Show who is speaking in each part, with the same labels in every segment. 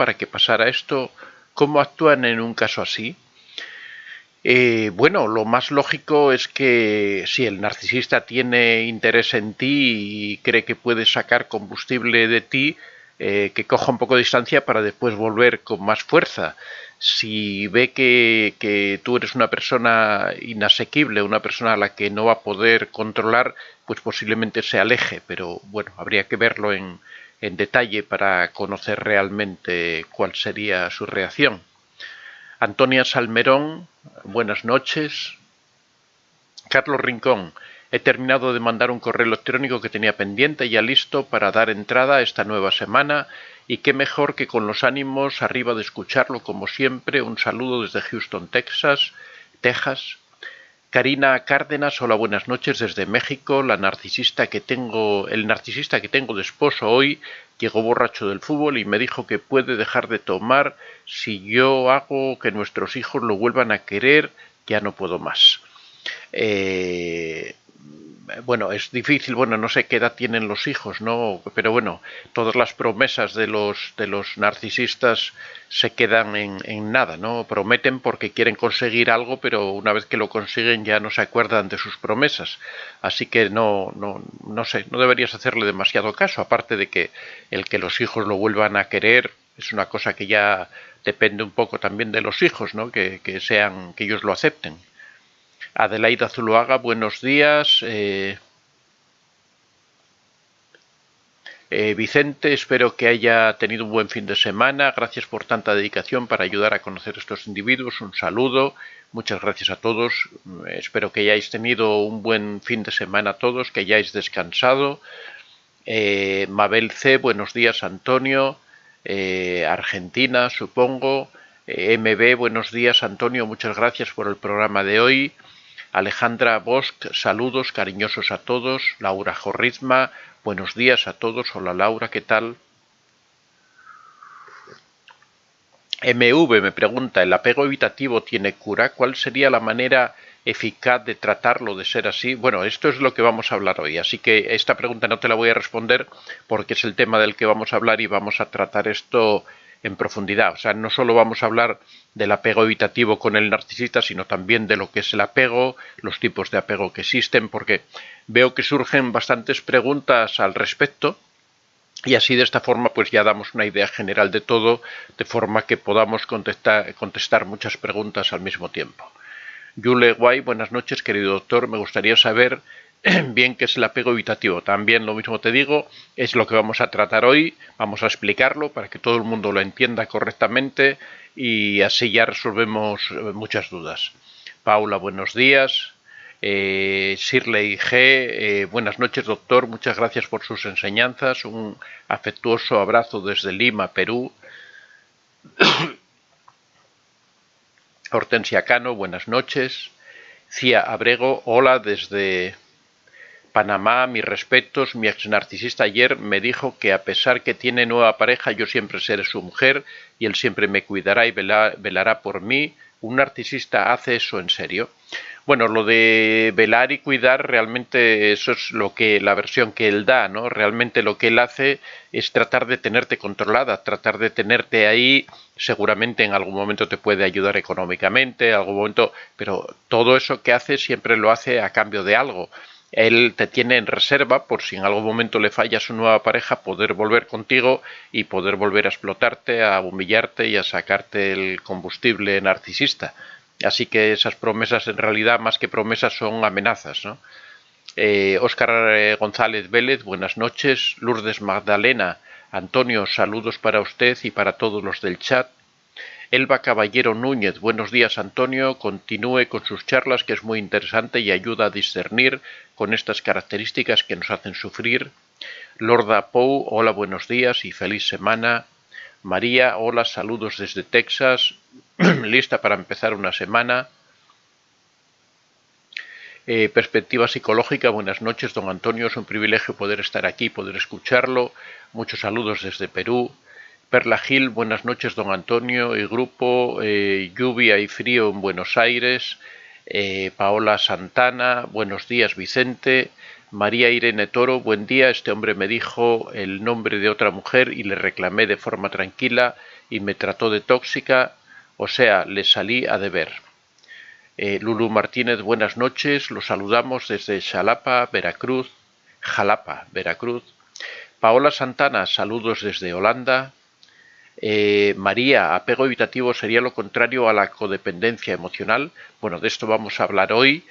Speaker 1: para que pasara esto? ¿Cómo actúan en un caso así? Bueno, lo más lógico es que si el narcisista tiene interés en ti y cree que puede sacar combustible de ti, que coja un poco de distancia para después volver con más fuerza. Si ve que tú eres una persona inasequible, una persona a la que no va a poder controlar, pues posiblemente se aleje, pero bueno, habría que verlo en detalle para conocer realmente cuál sería su reacción. Antonia Salmerón, buenas noches. Carlos Rincón, he terminado de mandar un correo electrónico que tenía pendiente ya listo para dar entrada a esta nueva semana y qué mejor que con los ánimos arriba de escucharlo como siempre. Un saludo desde Houston, Texas. Karina Cárdenas, hola, buenas noches desde México. El narcisista que tengo de esposo hoy llegó borracho del fútbol y me dijo que puede dejar de tomar si yo hago que nuestros hijos lo vuelvan a querer. Ya no puedo más. Bueno, es difícil, bueno, no sé qué edad tienen los hijos, ¿no? Pero bueno, todas las promesas de los narcisistas se quedan en nada, ¿no? Prometen porque quieren conseguir algo, pero una vez que lo consiguen ya no se acuerdan de sus promesas. Así que no sé, no deberías hacerle demasiado caso, aparte de que el que los hijos lo vuelvan a querer es una cosa que ya depende un poco también de los hijos, ¿no? Que ellos lo acepten. Adelaida Zuluaga, buenos días. Vicente, espero que haya tenido un buen fin de semana. Gracias por tanta dedicación para ayudar a conocer a estos individuos. Un saludo. Muchas gracias a todos. Espero que hayáis tenido un buen fin de semana todos, que hayáis descansado. Mabel C, buenos días Antonio. Argentina, supongo. MB, buenos días Antonio. Muchas gracias por el programa de hoy. Alejandra Bosch, saludos cariñosos a todos. Laura Jorrizma, buenos días a todos. Hola Laura, ¿qué tal? MV me pregunta, ¿el apego evitativo tiene cura? ¿Cuál sería la manera eficaz de tratarlo, de ser así? Bueno, esto es lo que vamos a hablar hoy, así que esta pregunta no te la voy a responder porque es el tema del que vamos a hablar y vamos a tratar esto en profundidad. O sea, no solo vamos a hablar del apego evitativo con el narcisista, sino también de lo que es el apego, los tipos de apego que existen, porque veo que surgen bastantes preguntas al respecto y así de esta forma pues ya damos una idea general de todo, de forma que podamos contestar muchas preguntas al mismo tiempo. Yule Guay, buenas noches querido doctor, me gustaría saber bien qué es el apego evitativo. También lo mismo te digo, es lo que vamos a tratar hoy, vamos a explicarlo para que todo el mundo lo entienda correctamente y así ya resolvemos muchas dudas. Paula, buenos días. Shirley G, buenas noches doctor, muchas gracias por sus enseñanzas, un afectuoso abrazo desde Lima, Perú. Hortensia Cano, buenas noches. Cía Abrego, hola desde Panamá, mis respetos. Mi ex narcisista ayer me dijo que a pesar que tiene nueva pareja, yo siempre seré su mujer y él siempre me cuidará y velará por mí. ¿Un narcisista hace eso en serio? Bueno, lo de velar y cuidar, realmente eso es lo que la versión que él da, ¿no? Realmente lo que él hace es tratar de tenerte controlada, tratar de tenerte ahí. Seguramente en algún momento te puede ayudar económicamente, en algún momento, pero todo eso que hace siempre lo hace a cambio de algo. Él te tiene en reserva por si en algún momento le falla a su nueva pareja, poder volver contigo y poder volver a explotarte, a humillarte y a sacarte el combustible narcisista. Así que esas promesas en realidad más que promesas son amenazas, ¿no? Óscar González Vélez, buenas noches. Lourdes Magdalena, Antonio, saludos para usted y para todos los del chat. Elba Caballero Núñez, buenos días Antonio, continúe con sus charlas que es muy interesante y ayuda a discernir con estas características que nos hacen sufrir. Lorda Pou, hola, buenos días y feliz semana. María, hola, saludos desde Texas, lista para empezar una semana. Perspectiva psicológica, buenas noches don Antonio, es un privilegio poder estar aquí, poder escucharlo. Muchos saludos desde Perú. Perla Gil, buenas noches don Antonio y grupo, lluvia y frío en Buenos Aires. Paola Santana, buenos días Vicente. María Irene Toro, buen día. Este hombre me dijo el nombre de otra mujer y le reclamé de forma tranquila y me trató de tóxica, o sea, le salí a deber. Lulu Martínez, buenas noches. Los saludamos desde Jalapa, Veracruz. Paola Santana, saludos desde Holanda. María, apego evitativo sería lo contrario a la codependencia emocional. Bueno, de esto vamos a hablar hoy.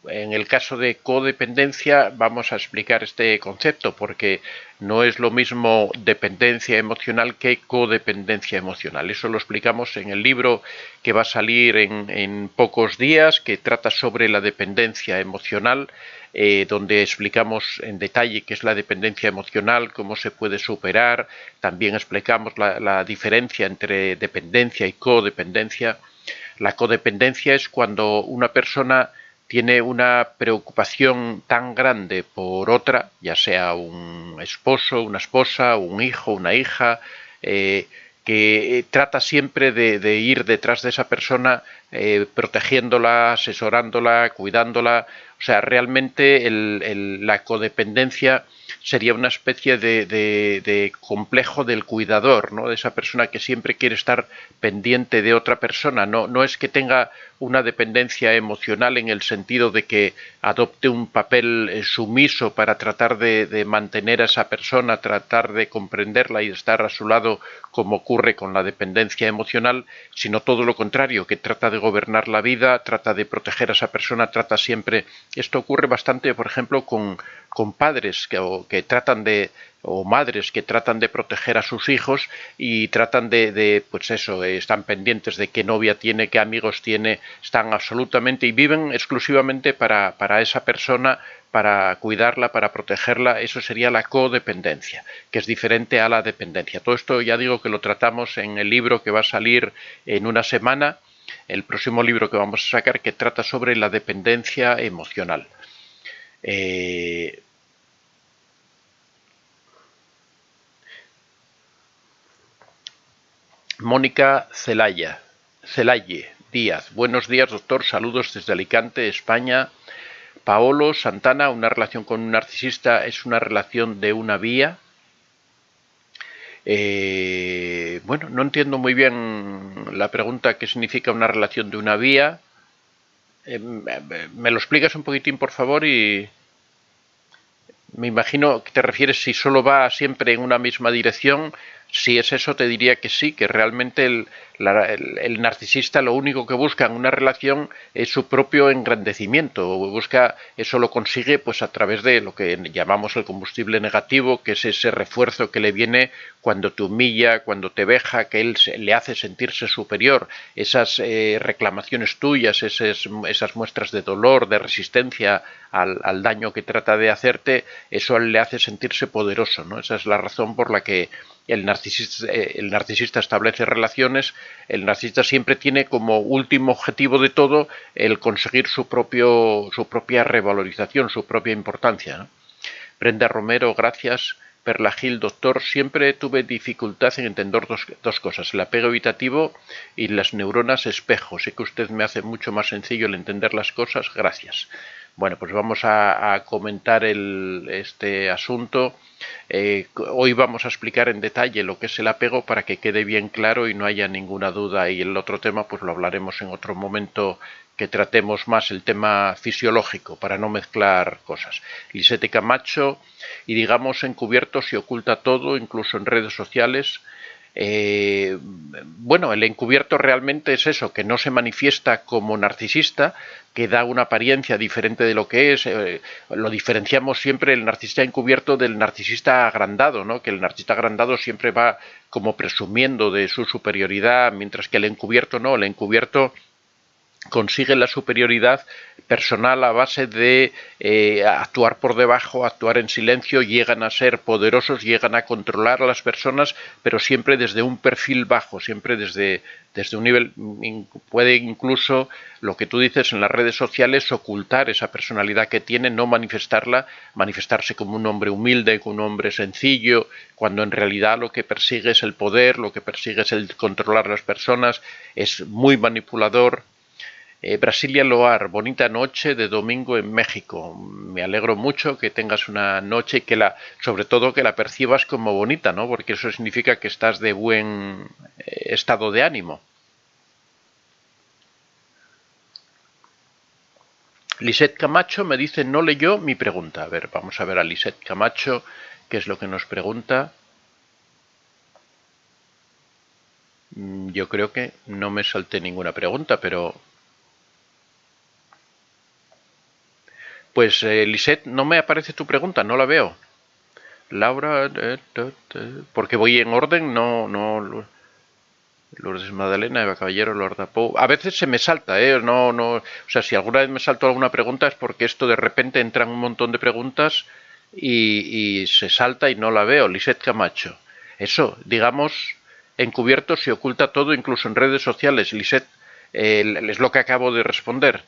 Speaker 1: En el caso de codependencia vamos a explicar este concepto porque no es lo mismo dependencia emocional que codependencia emocional. Eso lo explicamos en el libro que va a salir en pocos días, que trata sobre la dependencia emocional, donde explicamos en detalle qué es la dependencia emocional, cómo se puede superar. También explicamos la diferencia entre dependencia y codependencia. La codependencia es cuando una persona tiene una preocupación tan grande por otra, ya sea un esposo, una esposa, un hijo, una hija, que trata siempre de ir detrás de esa persona, protegiéndola, asesorándola, cuidándola. O sea, realmente la codependencia sería una especie de complejo del cuidador, ¿no? De esa persona que siempre quiere estar pendiente de otra persona. No es que tenga una dependencia emocional en el sentido de que adopte un papel sumiso para tratar de mantener a esa persona, tratar de comprenderla y estar a su lado, como ocurre con la dependencia emocional, sino todo lo contrario, que trata de gobernar la vida, trata de proteger a esa persona, trata siempre... Esto ocurre bastante, por ejemplo, con padres que tratan de, o madres que tratan de proteger a sus hijos y tratan pues eso, están pendientes de qué novia tiene, qué amigos tiene, están absolutamente y viven exclusivamente para esa persona, para cuidarla, para protegerla. Eso sería la codependencia, que es diferente a la dependencia. Todo esto ya digo que lo tratamos en el libro que va a salir en una semana, el próximo libro que vamos a sacar, que trata sobre la dependencia emocional. Mónica Celaye Díaz, buenos días doctor, saludos desde Alicante, España. Paolo Santana, una relación con un narcisista es una relación de una vía. Bueno, no entiendo muy bien la pregunta, qué significa una relación de una vía. ¿Me lo explicas un poquitín, por favor? Y me imagino que te refieres si solo va siempre en una misma dirección. Si es eso, te diría que sí, que realmente el narcisista lo único que busca en una relación es su propio engrandecimiento. Busca, eso lo consigue pues a través de lo que llamamos el combustible negativo, que es ese refuerzo que le viene cuando te humilla, cuando te veja, que él le hace sentirse superior. Esas reclamaciones tuyas, esas muestras de dolor, de resistencia al daño que trata de hacerte, eso le hace sentirse poderoso, ¿no? Esa es la razón por la que el narcisista establece relaciones. El narcisista siempre tiene como último objetivo de todo el conseguir su propia revalorización, su propia importancia, ¿no? Brenda Romero, gracias. Perla Gil, doctor, siempre tuve dificultad en entender dos cosas, el apego evitativo y las neuronas espejo. Sé que usted me hace mucho más sencillo el entender las cosas, gracias. Bueno, pues vamos a comentar este asunto. Hoy vamos a explicar en detalle lo que es el apego para que quede bien claro y no haya ninguna duda, y el otro tema pues lo hablaremos en otro momento que tratemos más el tema fisiológico para no mezclar cosas. Lisette Camacho, y digamos encubierto se oculta todo, incluso en redes sociales. Bueno, el encubierto realmente es eso, que no se manifiesta como narcisista, que da una apariencia diferente de lo que es. Lo diferenciamos siempre el narcisista encubierto del narcisista agrandado, ¿no? Que el narcisista agrandado siempre va como presumiendo de su superioridad, mientras que el encubierto no, el encubierto consiguen la superioridad personal a base de actuar por debajo, actuar en silencio, llegan a ser poderosos, llegan a controlar a las personas, pero siempre desde un perfil bajo, siempre desde un nivel, puede incluso, lo que tú dices en las redes sociales, ocultar esa personalidad que tiene, no manifestarla, manifestarse como un hombre humilde, como un hombre sencillo, cuando en realidad lo que persigue es el poder, lo que persigue es el controlar a las personas, es muy manipulador. Brasilia Loar, bonita noche de domingo en México. Me alegro mucho que tengas una noche y sobre todo que la percibas como bonita, ¿no? Porque eso significa que estás de buen estado de ánimo. Lisette Camacho me dice, no leyó mi pregunta. A ver, vamos a ver a Lisette Camacho, qué es lo que nos pregunta. Yo creo que no me salté ninguna pregunta, pero... Pues, Lisette, no me aparece tu pregunta, no la veo. Laura, porque voy en orden, no... Lourdes Magdalena, Eva Caballero, Lorda Pou. A veces se me salta, o sea, si alguna vez me salto alguna pregunta es porque esto de repente entran un montón de preguntas y se salta y no la veo. Lisette Camacho. Eso, digamos, encubierto se oculta todo, incluso en redes sociales. Lisette, es lo que acabo de responder.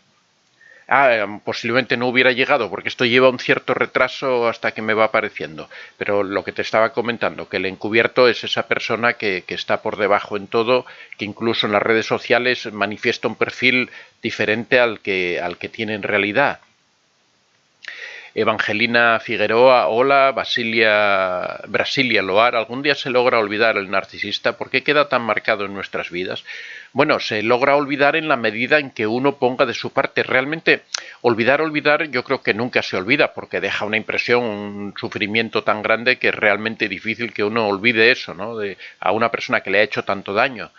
Speaker 1: Posiblemente no hubiera llegado porque esto lleva un cierto retraso hasta que me va apareciendo, pero lo que te estaba comentando, que el encubierto es esa persona que está por debajo en todo, que incluso en las redes sociales manifiesta un perfil diferente al que tiene en realidad. Evangelina Figueroa, hola, Brasilia Loar, ¿algún día se logra olvidar el narcisista? ¿Por qué queda tan marcado en nuestras vidas? Bueno, se logra olvidar en la medida en que uno ponga de su parte. Realmente, olvidar, yo creo que nunca se olvida, porque deja una impresión, un sufrimiento tan grande que es realmente difícil que uno olvide eso, ¿no? A una persona que le ha hecho tanto daño.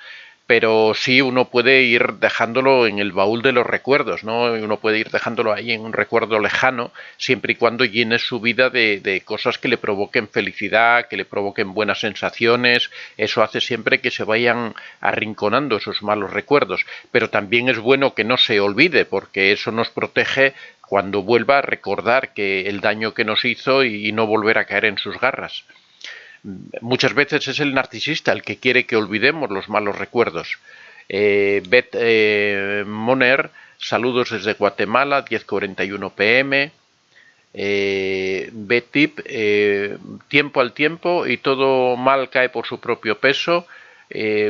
Speaker 1: Pero sí uno puede ir dejándolo en el baúl de los recuerdos, ¿no? Uno puede ir dejándolo ahí en un recuerdo lejano, siempre y cuando llene su vida de cosas que le provoquen felicidad, que le provoquen buenas sensaciones. Eso hace siempre que se vayan arrinconando esos malos recuerdos. Pero también es bueno que no se olvide, porque eso nos protege cuando vuelva a recordar que el daño que nos hizo y no volver a caer en sus garras. Muchas veces es el narcisista el que quiere que olvidemos los malos recuerdos. Beth Moner, saludos desde Guatemala, 10:41 pm. Betip, tiempo al tiempo y todo mal cae por su propio peso.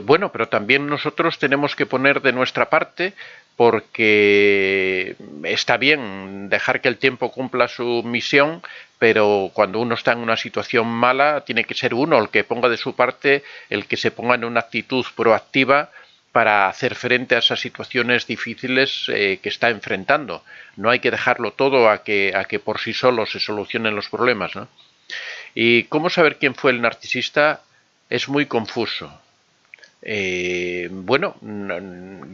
Speaker 1: Bueno, pero también nosotros tenemos que poner de nuestra parte, porque está bien dejar que el tiempo cumpla su misión, pero cuando uno está en una situación mala tiene que ser uno el que ponga de su parte, el que se ponga en una actitud proactiva para hacer frente a esas situaciones difíciles que está enfrentando. No hay que dejarlo todo a que por sí solo se solucionen los problemas, ¿no? ¿Y cómo saber quién fue el narcisista? Es muy confuso. Bueno,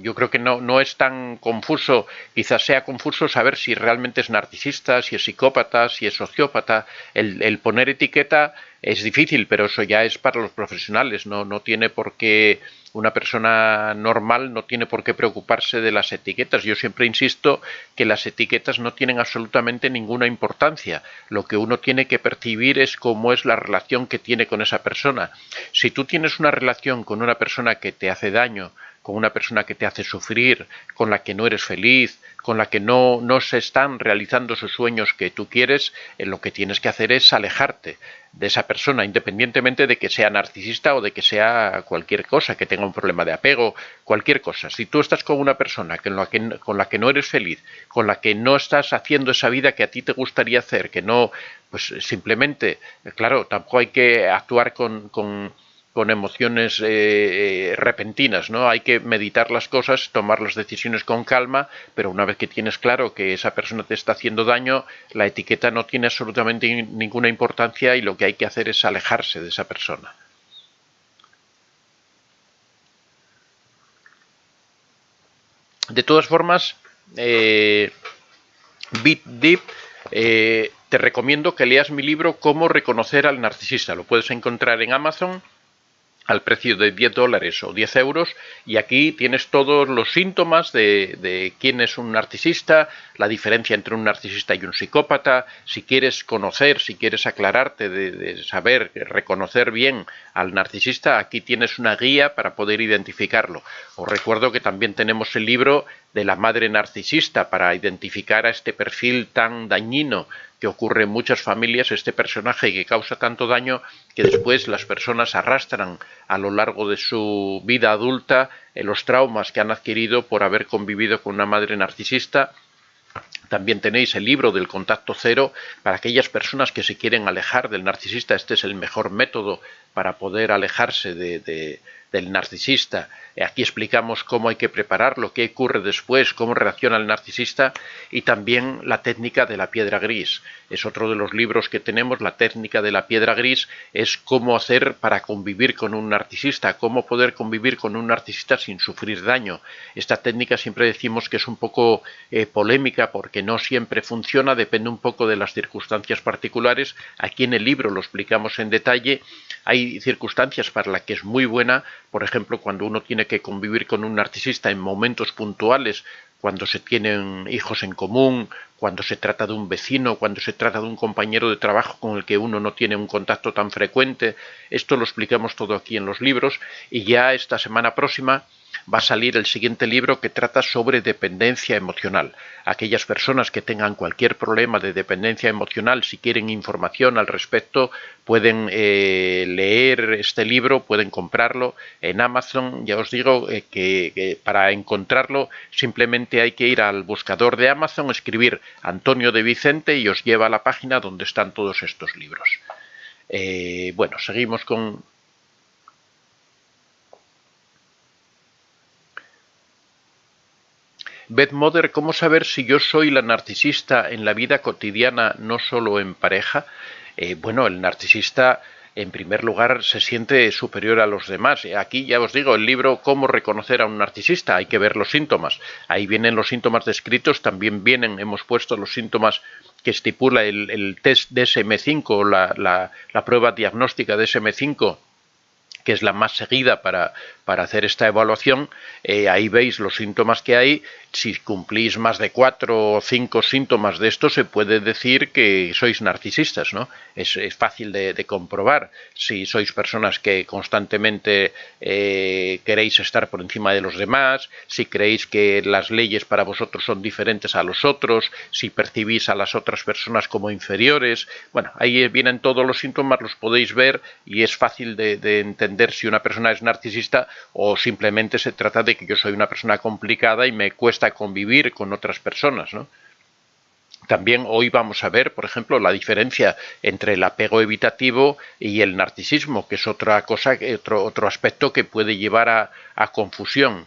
Speaker 1: yo creo que no es tan confuso, quizás sea confuso saber si realmente es narcisista, si es psicópata, si es sociópata. El poner etiqueta es difícil, pero eso ya es para los profesionales, no tiene por qué. Una persona normal no tiene por qué preocuparse de las etiquetas. Yo siempre insisto que las etiquetas no tienen absolutamente ninguna importancia. Lo que uno tiene que percibir es cómo es la relación que tiene con esa persona. Si tú tienes una relación con una persona que te hace daño, con una persona que te hace sufrir, con la que no eres feliz, con la que no se están realizando esos sueños que tú quieres, lo que tienes que hacer es alejarte de esa persona, independientemente de que sea narcisista o de que sea cualquier cosa, que tenga un problema de apego, cualquier cosa. Si tú estás con una persona con la que no eres feliz, con la que no estás haciendo esa vida que a ti te gustaría hacer, que no, pues simplemente, claro, tampoco hay que actuar con emociones repentinas, ¿no? Hay que meditar las cosas, tomar las decisiones con calma, pero una vez que tienes claro que esa persona te está haciendo daño, la etiqueta no tiene absolutamente ninguna importancia y lo que hay que hacer es alejarse de esa persona. De todas formas, BitDeep, te recomiendo que leas mi libro Cómo reconocer al narcisista. Lo puedes encontrar en Amazon al precio de $10 o 10 euros, y aquí tienes todos los síntomas de quién es un narcisista, la diferencia entre un narcisista y un psicópata. Si quieres conocer, si quieres aclararte de saber, reconocer bien al narcisista, aquí tienes una guía para poder identificarlo. Os recuerdo que también tenemos el libro de la madre narcisista para identificar a este perfil tan dañino que ocurre en muchas familias, este personaje que causa tanto daño que después las personas arrastran a lo largo de su vida adulta los traumas que han adquirido por haber convivido con una madre narcisista. También tenéis el libro del contacto cero para aquellas personas que se quieren alejar del narcisista. Este es el mejor método para poder alejarse del narcisista. Aquí explicamos cómo hay que prepararlo, qué ocurre después, cómo reacciona el narcisista y también la técnica de la piedra gris. Es otro de los libros que tenemos, la técnica de la piedra gris, es cómo hacer para convivir con un narcisista, cómo poder convivir con un narcisista sin sufrir daño. Esta técnica siempre decimos que es un poco polémica porque no siempre funciona, depende un poco de las circunstancias particulares. Aquí en el libro lo explicamos en detalle. Hay circunstancias para las que es muy buena, por ejemplo, cuando uno tiene que convivir con un narcisista en momentos puntuales, cuando se tienen hijos en común, cuando se trata de un vecino, cuando se trata de un compañero de trabajo con el que uno no tiene un contacto tan frecuente. Esto lo explicamos todo aquí en los libros y ya esta semana próxima va a salir el siguiente libro que trata sobre dependencia emocional. Aquellas personas que tengan cualquier problema de dependencia emocional, si quieren información al respecto, pueden leer este libro, pueden comprarlo en Amazon. Ya os digo que para encontrarlo simplemente hay que ir al buscador de Amazon, escribir Antonio de Vicente y os lleva a la página donde están todos estos libros. Bueno, seguimos con... Beth Mother, ¿cómo saber si yo soy la narcisista en la vida cotidiana, no solo en pareja? Bueno, el narcisista, en primer lugar, se siente superior a los demás. Aquí ya os digo, el libro Cómo reconocer a un narcisista, hay que ver los síntomas. Ahí vienen los síntomas descritos, también vienen, hemos puesto los síntomas que estipula el test DSM-5, la prueba diagnóstica DSM-5, que es la más seguida para hacer esta evaluación. Ahí veis los síntomas que hay. Si cumplís más de 4 o 5 síntomas de esto, se puede decir que sois narcisistas, ¿no? Es fácil de comprobar. Si sois personas que constantemente queréis estar por encima de los demás, si creéis que las leyes para vosotros son diferentes a los otros, si percibís a las otras personas como inferiores. Bueno, ahí vienen todos los síntomas, los podéis ver y es fácil de entender si una persona es narcisista o simplemente se trata de que yo soy una persona complicada y me cuesta convivir con otras personas, ¿no? También hoy vamos a ver, por ejemplo, la diferencia entre el apego evitativo y el narcisismo, que es otra cosa, otro aspecto que puede llevar a confusión.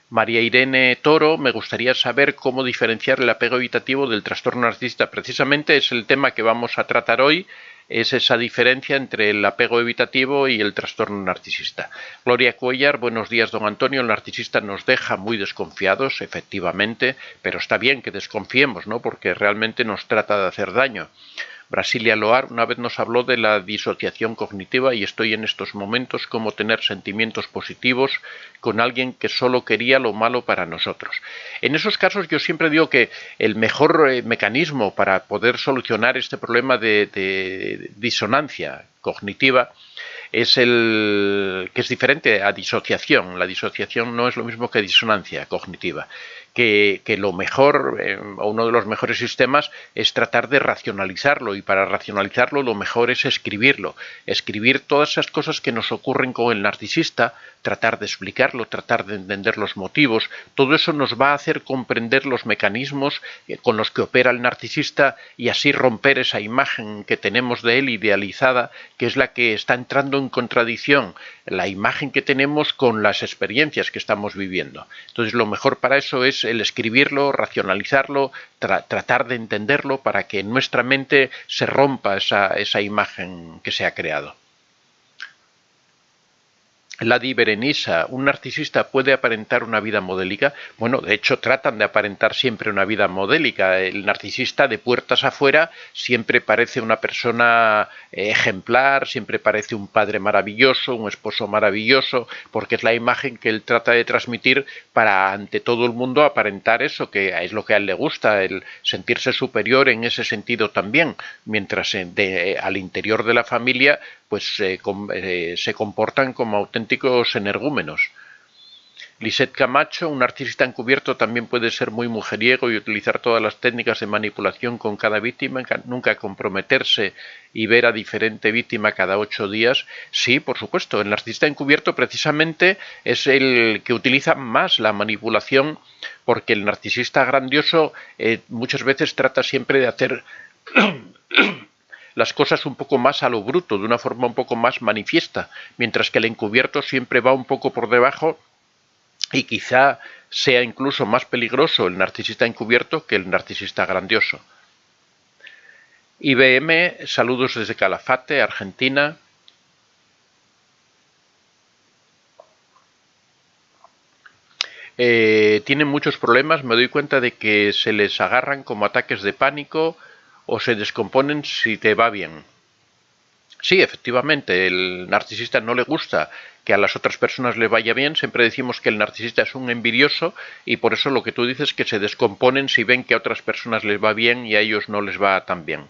Speaker 1: María Irene Toro, me gustaría saber cómo diferenciar el apego evitativo del trastorno narcisista. Precisamente es el tema que vamos a tratar hoy, es esa diferencia entre el apego evitativo y el trastorno narcisista. Gloria Cuellar, buenos días, don Antonio. El narcisista nos deja muy desconfiados, efectivamente, pero está bien que desconfiemos, ¿no? Porque realmente nos trata de hacer daño. Brasilia Loar una vez nos habló de la disociación cognitiva y estoy en estos momentos como tener sentimientos positivos con alguien que solo quería lo malo para nosotros. En esos casos yo siempre digo que el mejor mecanismo para poder solucionar este problema de disonancia cognitiva es que es diferente a disociación. La disociación no es lo mismo que disonancia cognitiva. Que lo mejor, o uno de los mejores sistemas, es tratar de racionalizarlo, y para racionalizarlo lo mejor es escribirlo. Escribir todas esas cosas que nos ocurren con el narcisista, tratar de explicarlo, tratar de entender los motivos. Todo eso nos va a hacer comprender los mecanismos con los que opera el narcisista y así romper esa imagen que tenemos de él idealizada, que es la que está entrando en contradicción, la imagen que tenemos con las experiencias que estamos viviendo. Entonces lo mejor para eso es el escribirlo, racionalizarlo, tratar de entenderlo para que en nuestra mente se rompa esa imagen que se ha creado. Ladi Berenisa, ¿un narcisista puede aparentar una vida modélica? Bueno, de hecho tratan de aparentar siempre una vida modélica. El narcisista de puertas afuera siempre parece una persona ejemplar, siempre parece un padre maravilloso, un esposo maravilloso, porque es la imagen que él trata de transmitir para ante todo el mundo aparentar eso, que es lo que a él le gusta, el sentirse superior en ese sentido también, mientras al interior de la familia pues se comportan como auténticos energúmenos. Lisette Camacho, un narcisista encubierto también puede ser muy mujeriego y utilizar todas las técnicas de manipulación con cada víctima, nunca comprometerse y ver a diferente víctima cada 8 días. Sí, por supuesto, el narcisista encubierto precisamente es el que utiliza más la manipulación, porque el narcisista grandioso muchas veces trata siempre de hacer las cosas un poco más a lo bruto, de una forma un poco más manifiesta, mientras que el encubierto siempre va un poco por debajo. Y quizá sea incluso más peligroso el narcisista encubierto que el narcisista grandioso. IBM, saludos desde Calafate, Argentina. Tienen muchos problemas, me doy cuenta de que se les agarran como ataques de pánico o se descomponen si te va bien. Sí, efectivamente, el narcisista no le gusta que a las otras personas le vaya bien. Siempre decimos que el narcisista es un envidioso y por eso lo que tú dices es que se descomponen si ven que a otras personas les va bien y a ellos no les va tan bien.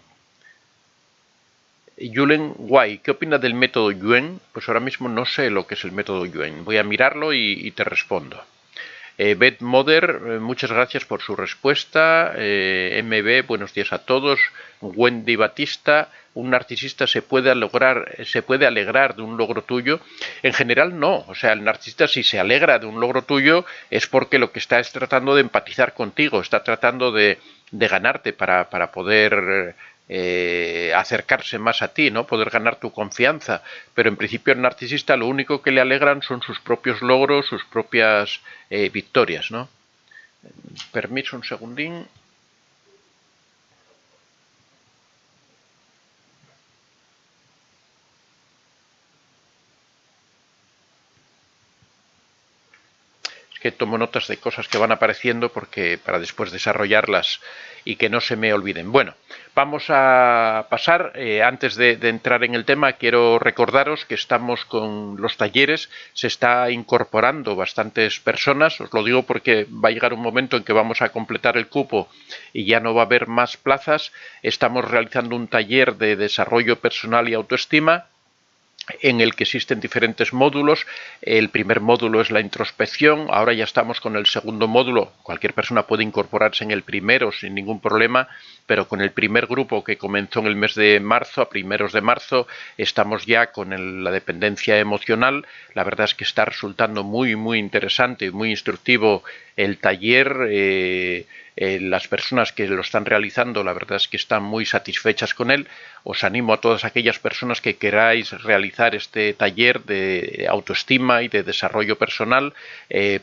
Speaker 1: Yulen Guay, ¿qué opina del método Yuen? Pues ahora mismo no sé lo que es el método Yuen. Voy a mirarlo y te respondo. Beth Mother, muchas gracias por su respuesta. MB, buenos días a todos. Wendy Batista, un narcisista se puede alegrar de un logro tuyo. En general no, o sea, el narcisista si se alegra de un logro tuyo es porque lo que está es tratando de empatizar contigo, está tratando de ganarte para poder acercarse más a ti, ¿no? Poder ganar tu confianza, pero en principio el narcisista lo único que le alegran son sus propios logros, sus propias victorias, ¿no? Permiso un segundín. Que tomo notas de cosas que van apareciendo porque para después desarrollarlas y que no se me olviden. Bueno, vamos a pasar, antes de entrar en el tema, quiero recordaros que estamos con los talleres, se está incorporando bastantes personas, os lo digo porque va a llegar un momento en que vamos a completar el cupo y ya no va a haber más plazas. Estamos realizando un taller de desarrollo personal y autoestima, en el que existen diferentes módulos. El primer módulo es la introspección, ahora ya estamos con el segundo módulo, cualquier persona puede incorporarse en el primero sin ningún problema, pero con el primer grupo que comenzó en el mes de marzo, a primeros de marzo, estamos ya con la dependencia emocional. La verdad es que está resultando muy interesante, muy instructivo el taller. Las personas que lo están realizando, la verdad es que están muy satisfechas con él. Os animo a todas aquellas personas que queráis realizar este taller de autoestima y de desarrollo personal,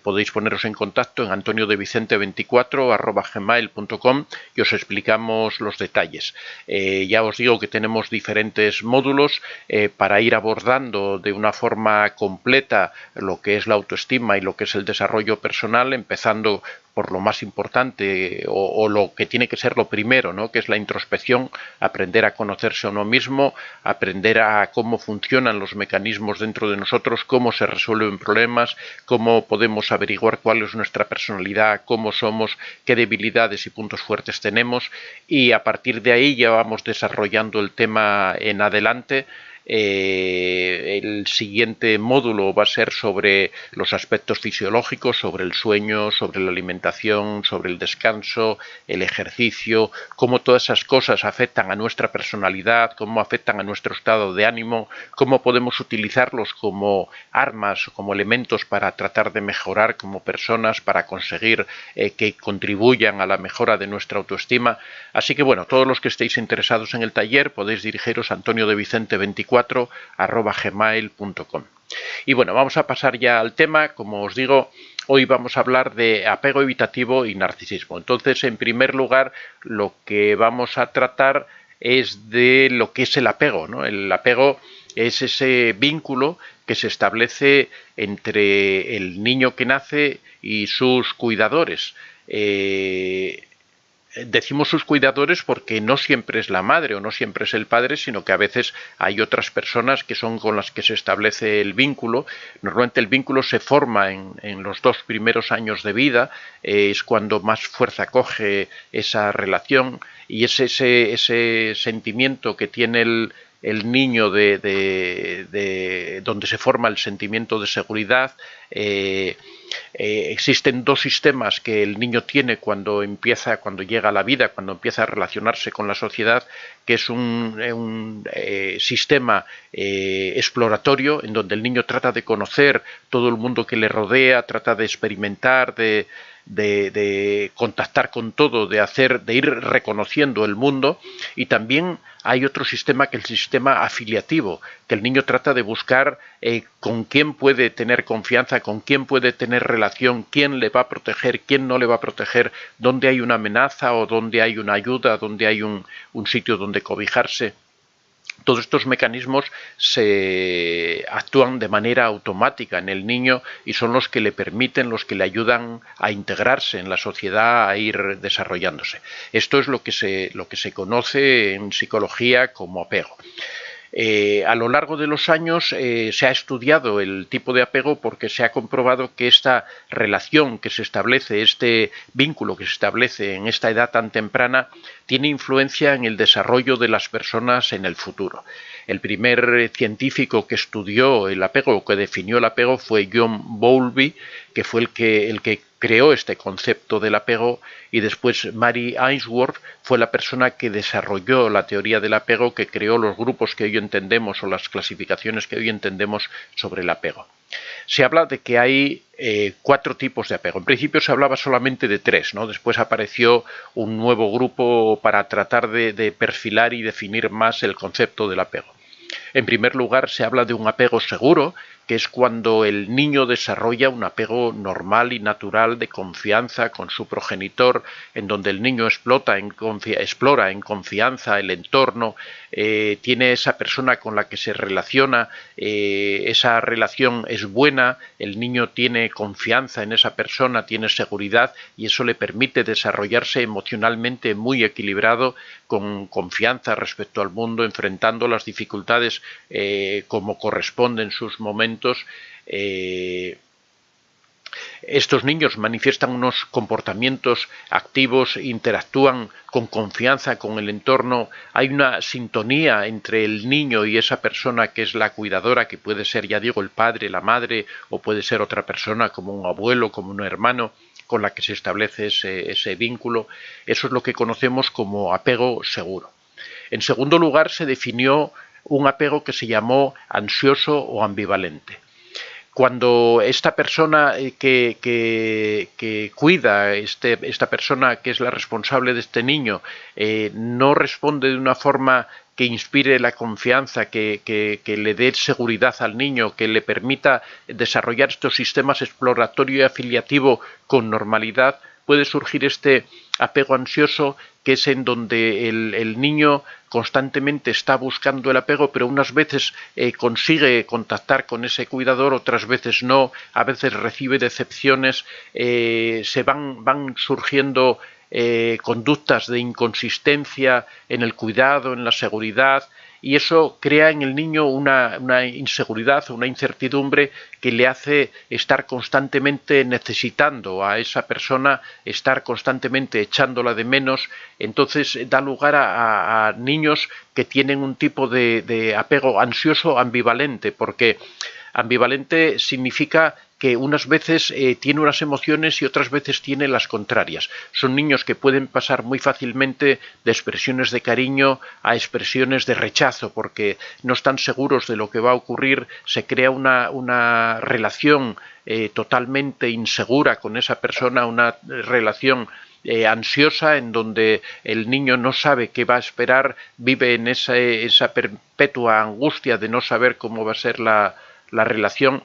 Speaker 1: podéis poneros en contacto en antoniodevicente24@gmail.com y os explicamos los detalles. Ya os digo que tenemos diferentes módulos para ir abordando de una forma completa lo que es la autoestima y lo que es el desarrollo personal, empezando por lo más importante o lo que tiene que ser lo primero, ¿no? Que es la introspección, aprender a conocerse a uno mismo, aprender a cómo funcionan los mecanismos dentro de nosotros, cómo se resuelven problemas, cómo podemos averiguar cuál es nuestra personalidad, cómo somos, qué debilidades y puntos fuertes tenemos, y a partir de ahí ya vamos desarrollando el tema en adelante. El siguiente módulo va a ser sobre los aspectos fisiológicos, sobre el sueño, sobre la alimentación, sobre el descanso, el ejercicio, cómo todas esas cosas afectan a nuestra personalidad, cómo afectan a nuestro estado de ánimo, cómo podemos utilizarlos como armas, como elementos para tratar de mejorar como personas, para conseguir que contribuyan a la mejora de nuestra autoestima. Así que bueno, todos los que estéis interesados en el taller podéis dirigiros a antoniodevicente24@gmail.com. Y bueno, vamos a pasar ya al tema. Como os digo, hoy vamos a hablar de apego evitativo y narcisismo. Entonces, en primer lugar, lo que vamos a tratar es de lo que es el apego, ¿no? El apego es ese vínculo que se establece entre el niño que nace y sus cuidadores. Decimos sus cuidadores porque no siempre es la madre o no siempre es el padre, sino que a veces hay otras personas que son con las que se establece el vínculo. Normalmente el vínculo se forma en los 2 primeros años de vida, es cuando más fuerza coge esa relación, y es ese sentimiento que tiene el niño de donde se forma el sentimiento de seguridad, Existen dos sistemas que el niño tiene cuando llega a la vida, cuando empieza a relacionarse con la sociedad, que es un sistema exploratorio, en donde el niño trata de conocer todo el mundo que le rodea, trata de experimentar, de contactar con todo, de ir reconociendo el mundo. Y también hay otro sistema, que es el sistema afiliativo, que el niño trata de buscar con quién puede tener confianza, con quién puede tener relación, quién le va a proteger, quién no le va a proteger, dónde hay una amenaza o dónde hay una ayuda, dónde hay un sitio donde cobijarse. Todos estos mecanismos se actúan de manera automática en el niño y son los que le permiten, los que le ayudan a integrarse en la sociedad, a ir desarrollándose. Esto es lo que se conoce en psicología como apego. A lo largo de los años se ha estudiado el tipo de apego porque se ha comprobado que esta relación que se establece, este vínculo que se establece en esta edad tan temprana, tiene influencia en el desarrollo de las personas en el futuro. El primer científico que estudió el apego, que definió el apego, fue John Bowlby, que fue el que creó este concepto del apego, y después Mary Ainsworth fue la persona que desarrolló la teoría del apego, que creó los grupos que hoy entendemos o las clasificaciones que hoy entendemos sobre el apego. Se habla de que hay 4 tipos de apego. En principio se hablaba solamente de 3, ¿no? Después apareció un nuevo grupo para tratar de perfilar y definir más el concepto del apego. En primer lugar, se habla de un apego seguro, que es cuando el niño desarrolla un apego normal y natural de confianza con su progenitor, en donde el niño explora en confianza el entorno, tiene esa persona con la que se relaciona, esa relación es buena, el niño tiene confianza en esa persona, tiene seguridad, y eso le permite desarrollarse emocionalmente muy equilibrado, con confianza respecto al mundo, enfrentando las dificultades como corresponde en sus momentos. Estos niños manifiestan unos comportamientos activos, interactúan con confianza con el entorno, hay una sintonía entre el niño y esa persona que es la cuidadora, que puede ser, ya digo, el padre, la madre, o puede ser otra persona como un abuelo, como un hermano, con la que se establece ese vínculo. Eso es lo que conocemos como apego seguro. En segundo lugar, se definió un apego que se llamó ansioso o ambivalente. Cuando esta persona que cuida, esta persona que es la responsable de este niño, no responde de una forma que inspire la confianza, que le dé seguridad al niño, que le permita desarrollar estos sistemas exploratorio y afiliativo con normalidad, puede surgir este apego ansioso, que es en donde el niño constantemente está buscando el apego, pero unas veces consigue contactar con ese cuidador, otras veces no, a veces recibe decepciones, se van surgiendo conductas de inconsistencia en el cuidado, en la seguridad, y eso crea en el niño una inseguridad, una incertidumbre que le hace estar constantemente necesitando a esa persona, estar constantemente echándola de menos. Entonces da lugar a niños que tienen un tipo de apego ansioso ambivalente, porque ambivalente significa que unas veces tiene unas emociones y otras veces tiene las contrarias. Son niños que pueden pasar muy fácilmente de expresiones de cariño a expresiones de rechazo, porque no están seguros de lo que va a ocurrir, se crea una relación totalmente insegura con esa persona, una relación ansiosa, en donde el niño no sabe qué va a esperar, vive en esa perpetua angustia de no saber cómo va a ser la relación.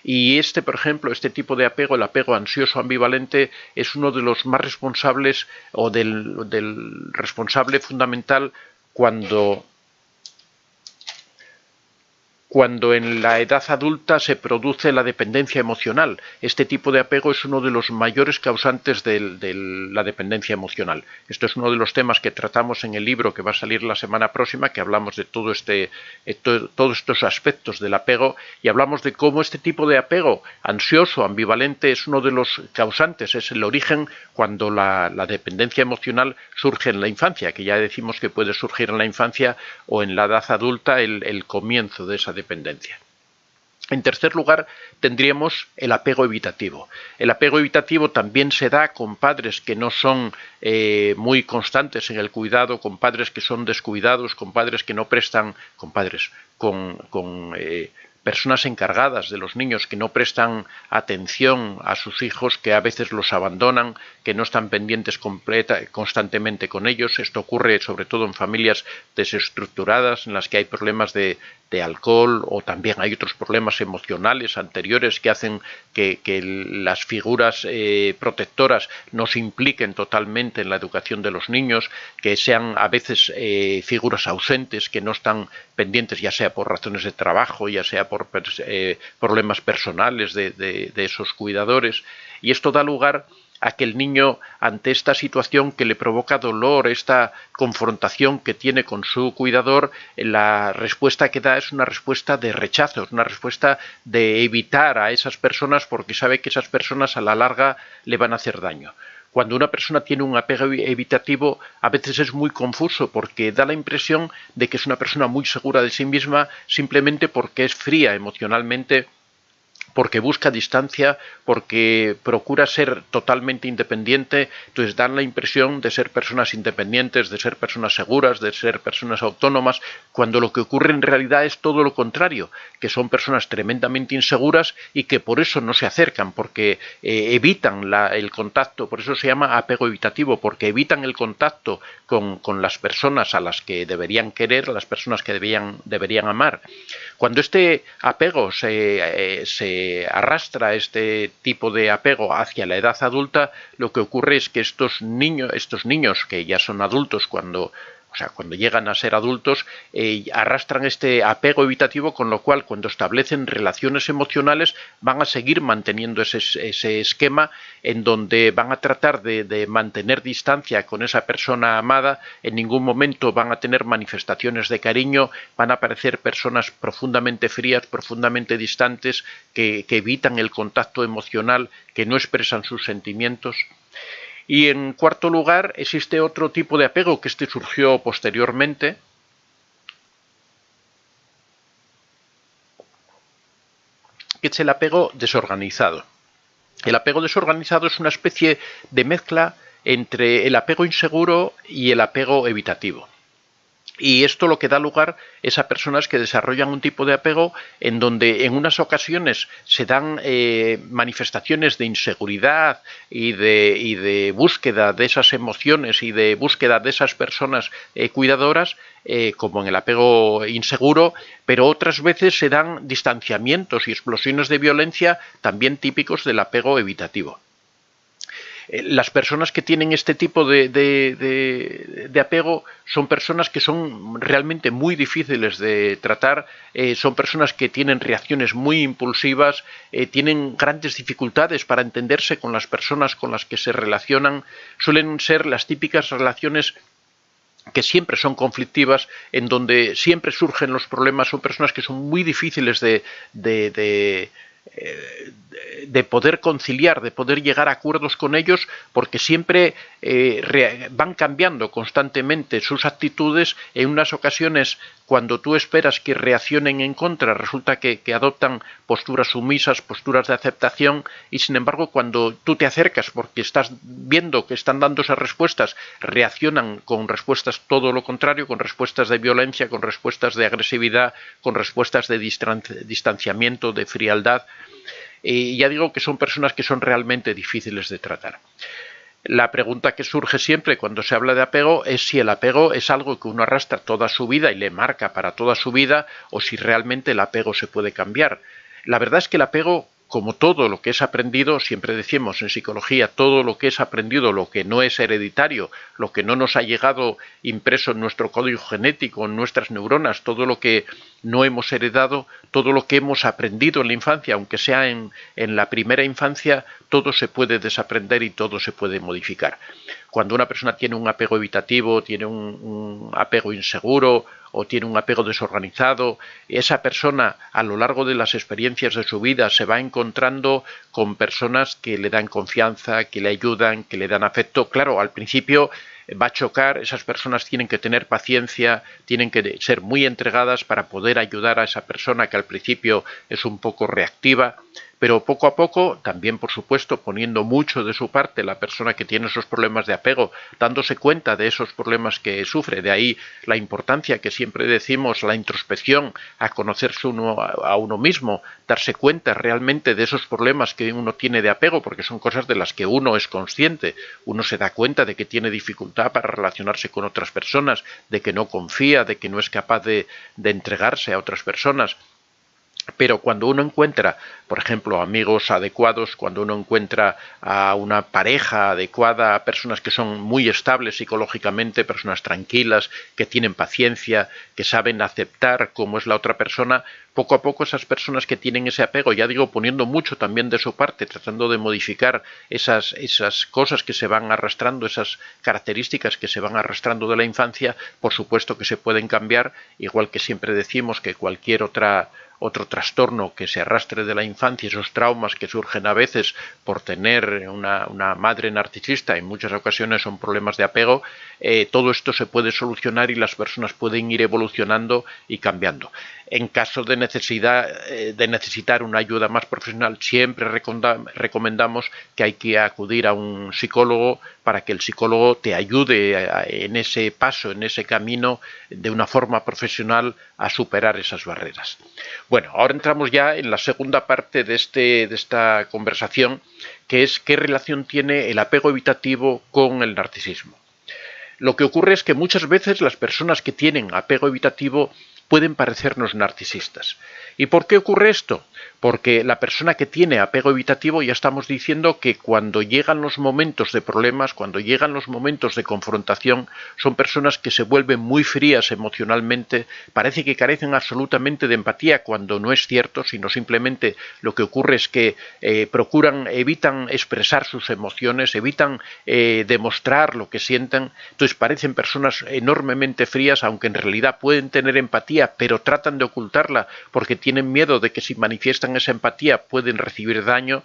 Speaker 1: Y por ejemplo, este tipo de apego, el apego ansioso ambivalente, es uno de los más responsables, o del responsable fundamental cuando en la edad adulta se produce la dependencia emocional. Este tipo de apego es uno de los mayores causantes de la dependencia emocional. Esto es uno de los temas que tratamos en el libro que va a salir la semana próxima, que hablamos de todos estos aspectos del apego, y hablamos de cómo este tipo de apego ansioso, ambivalente, es uno de los causantes, es el origen cuando la dependencia emocional surge en la infancia, que ya decimos que puede surgir en la infancia o en la edad adulta, el comienzo de esa dependencia. En tercer lugar, tendríamos el apego evitativo. El apego evitativo también se da con padres que no son muy constantes en el cuidado, con padres que son descuidados, con padres que no prestan, con personas encargadas de los niños que no prestan atención a sus hijos, que a veces los abandonan, que no están pendientes constantemente con ellos. Esto ocurre sobre todo en familias desestructuradas, en las que hay problemas de alcohol, o también hay otros problemas emocionales anteriores que hacen que las figuras protectoras no se impliquen totalmente en la educación de los niños, que sean a veces figuras ausentes, que no están pendientes, ya sea por razones de trabajo, ya sea por problemas personales de esos cuidadores. Y esto da lugar a que el niño, ante esta situación que le provoca dolor, esta confrontación que tiene con su cuidador, la respuesta que da es una respuesta de rechazo, es una respuesta de evitar a esas personas porque sabe que esas personas a la larga le van a hacer daño. Cuando una persona tiene un apego evitativo, a veces es muy confuso porque da la impresión de que es una persona muy segura de sí misma simplemente porque es fría emocionalmente, porque busca distancia, porque procura ser totalmente independiente. Entonces dan la impresión de ser personas independientes, de ser personas seguras, de ser personas autónomas, cuando lo que ocurre en realidad es todo lo contrario, que son personas tremendamente inseguras y que por eso no se acercan, porque evitan el contacto. Por eso se llama apego evitativo, porque evitan el contacto con las personas a las que deberían querer, a las personas que deberían amar. Cuando este apego se arrastra, este tipo de apego hacia la edad adulta, lo que ocurre es que estos niños que ya son adultos cuando llegan a ser adultos, arrastran este apego evitativo, con lo cual cuando establecen relaciones emocionales van a seguir manteniendo ese esquema en donde van a tratar de mantener distancia con esa persona amada. En ningún momento van a tener manifestaciones de cariño, van a parecer personas profundamente frías, profundamente distantes, que evitan el contacto emocional, que no expresan sus sentimientos. Y en cuarto lugar, existe otro tipo de apego que surgió posteriormente, que es el apego desorganizado. El apego desorganizado es una especie de mezcla entre el apego inseguro y el apego evitativo. Y esto lo que da lugar es a personas que desarrollan un tipo de apego en donde en unas ocasiones se dan manifestaciones de inseguridad y de búsqueda de esas emociones y de búsqueda de esas personas cuidadoras, como en el apego inseguro, pero otras veces se dan distanciamientos y explosiones de violencia también típicos del apego evitativo. Las personas que tienen este tipo de apego son personas que son realmente muy difíciles de tratar, son personas que tienen reacciones muy impulsivas, tienen grandes dificultades para entenderse con las personas con las que se relacionan. Suelen ser las típicas relaciones que siempre son conflictivas, en donde siempre surgen los problemas. Son personas que son muy difíciles de poder conciliar, de poder llegar a acuerdos con ellos, porque siempre van cambiando constantemente sus actitudes. En unas ocasiones, cuando tú esperas que reaccionen en contra, resulta que adoptan posturas sumisas, posturas de aceptación, y sin embargo cuando tú te acercas porque estás viendo que están dando esas respuestas, reaccionan con respuestas todo lo contrario, con respuestas de violencia, con respuestas de agresividad, con respuestas de distanciamiento, de frialdad. Y ya digo que son personas que son realmente difíciles de tratar. La pregunta que surge siempre cuando se habla de apego es si el apego es algo que uno arrastra toda su vida y le marca para toda su vida, o si realmente el apego se puede cambiar. La verdad es que el apego, como todo lo que es aprendido, siempre decimos en psicología, todo lo que es aprendido, lo que no es hereditario, lo que no nos ha llegado impreso en nuestro código genético, en nuestras neuronas, todo lo que no hemos heredado, todo lo que hemos aprendido en la infancia, aunque sea en la primera infancia, todo se puede desaprender y todo se puede modificar. Cuando una persona tiene un apego evitativo, tiene un apego inseguro o tiene un apego desorganizado, esa persona a lo largo de las experiencias de su vida se va encontrando con personas que le dan confianza, que le ayudan, que le dan afecto. Claro, al principio va a chocar, esas personas tienen que tener paciencia, tienen que ser muy entregadas para poder ayudar a esa persona que al principio es un poco reactiva, pero poco a poco, también por supuesto poniendo mucho de su parte la persona que tiene esos problemas de apego, dándose cuenta de esos problemas que sufre, de ahí la importancia que siempre decimos, la introspección, a conocerse a uno mismo, darse cuenta realmente de esos problemas que uno tiene de apego, porque son cosas de las que uno es consciente, uno se da cuenta de que tiene dificultad para relacionarse con otras personas, de que no confía, de que no es capaz de entregarse a otras personas. Pero cuando uno encuentra, por ejemplo, amigos adecuados, cuando uno encuentra a una pareja adecuada, a personas que son muy estables psicológicamente, personas tranquilas, que tienen paciencia, que saben aceptar cómo es la otra persona, poco a poco esas personas que tienen ese apego, ya digo, poniendo mucho también de su parte, tratando de modificar esas cosas que se van arrastrando, esas características que se van arrastrando de la infancia, por supuesto que se pueden cambiar, igual que siempre decimos que cualquier otro trastorno que se arrastre de la infancia, esos traumas que surgen a veces por tener una madre narcisista, en muchas ocasiones son problemas de apego, todo esto se puede solucionar y las personas pueden ir evolucionando y cambiando. En caso de necesitar una ayuda más profesional, siempre recomendamos que hay que acudir a un psicólogo para que el psicólogo te ayude en ese paso, en ese camino, de una forma profesional a superar esas barreras. Bueno, ahora entramos ya en la segunda parte de esta conversación, que es qué relación tiene el apego evitativo con el narcisismo. Lo que ocurre es que muchas veces las personas que tienen apego evitativo pueden parecernos narcisistas. ¿Y por qué ocurre esto? Porque la persona que tiene apego evitativo, ya estamos diciendo que cuando llegan los momentos de problemas, cuando llegan los momentos de confrontación, son personas que se vuelven muy frías emocionalmente, parece que carecen absolutamente de empatía cuando no es cierto, sino simplemente lo que ocurre es que evitan expresar sus emociones, evitan demostrar lo que sienten, entonces parecen personas enormemente frías, aunque en realidad pueden tener empatía, pero tratan de ocultarla porque tienen miedo de que si manifiestan esa empatía pueden recibir daño.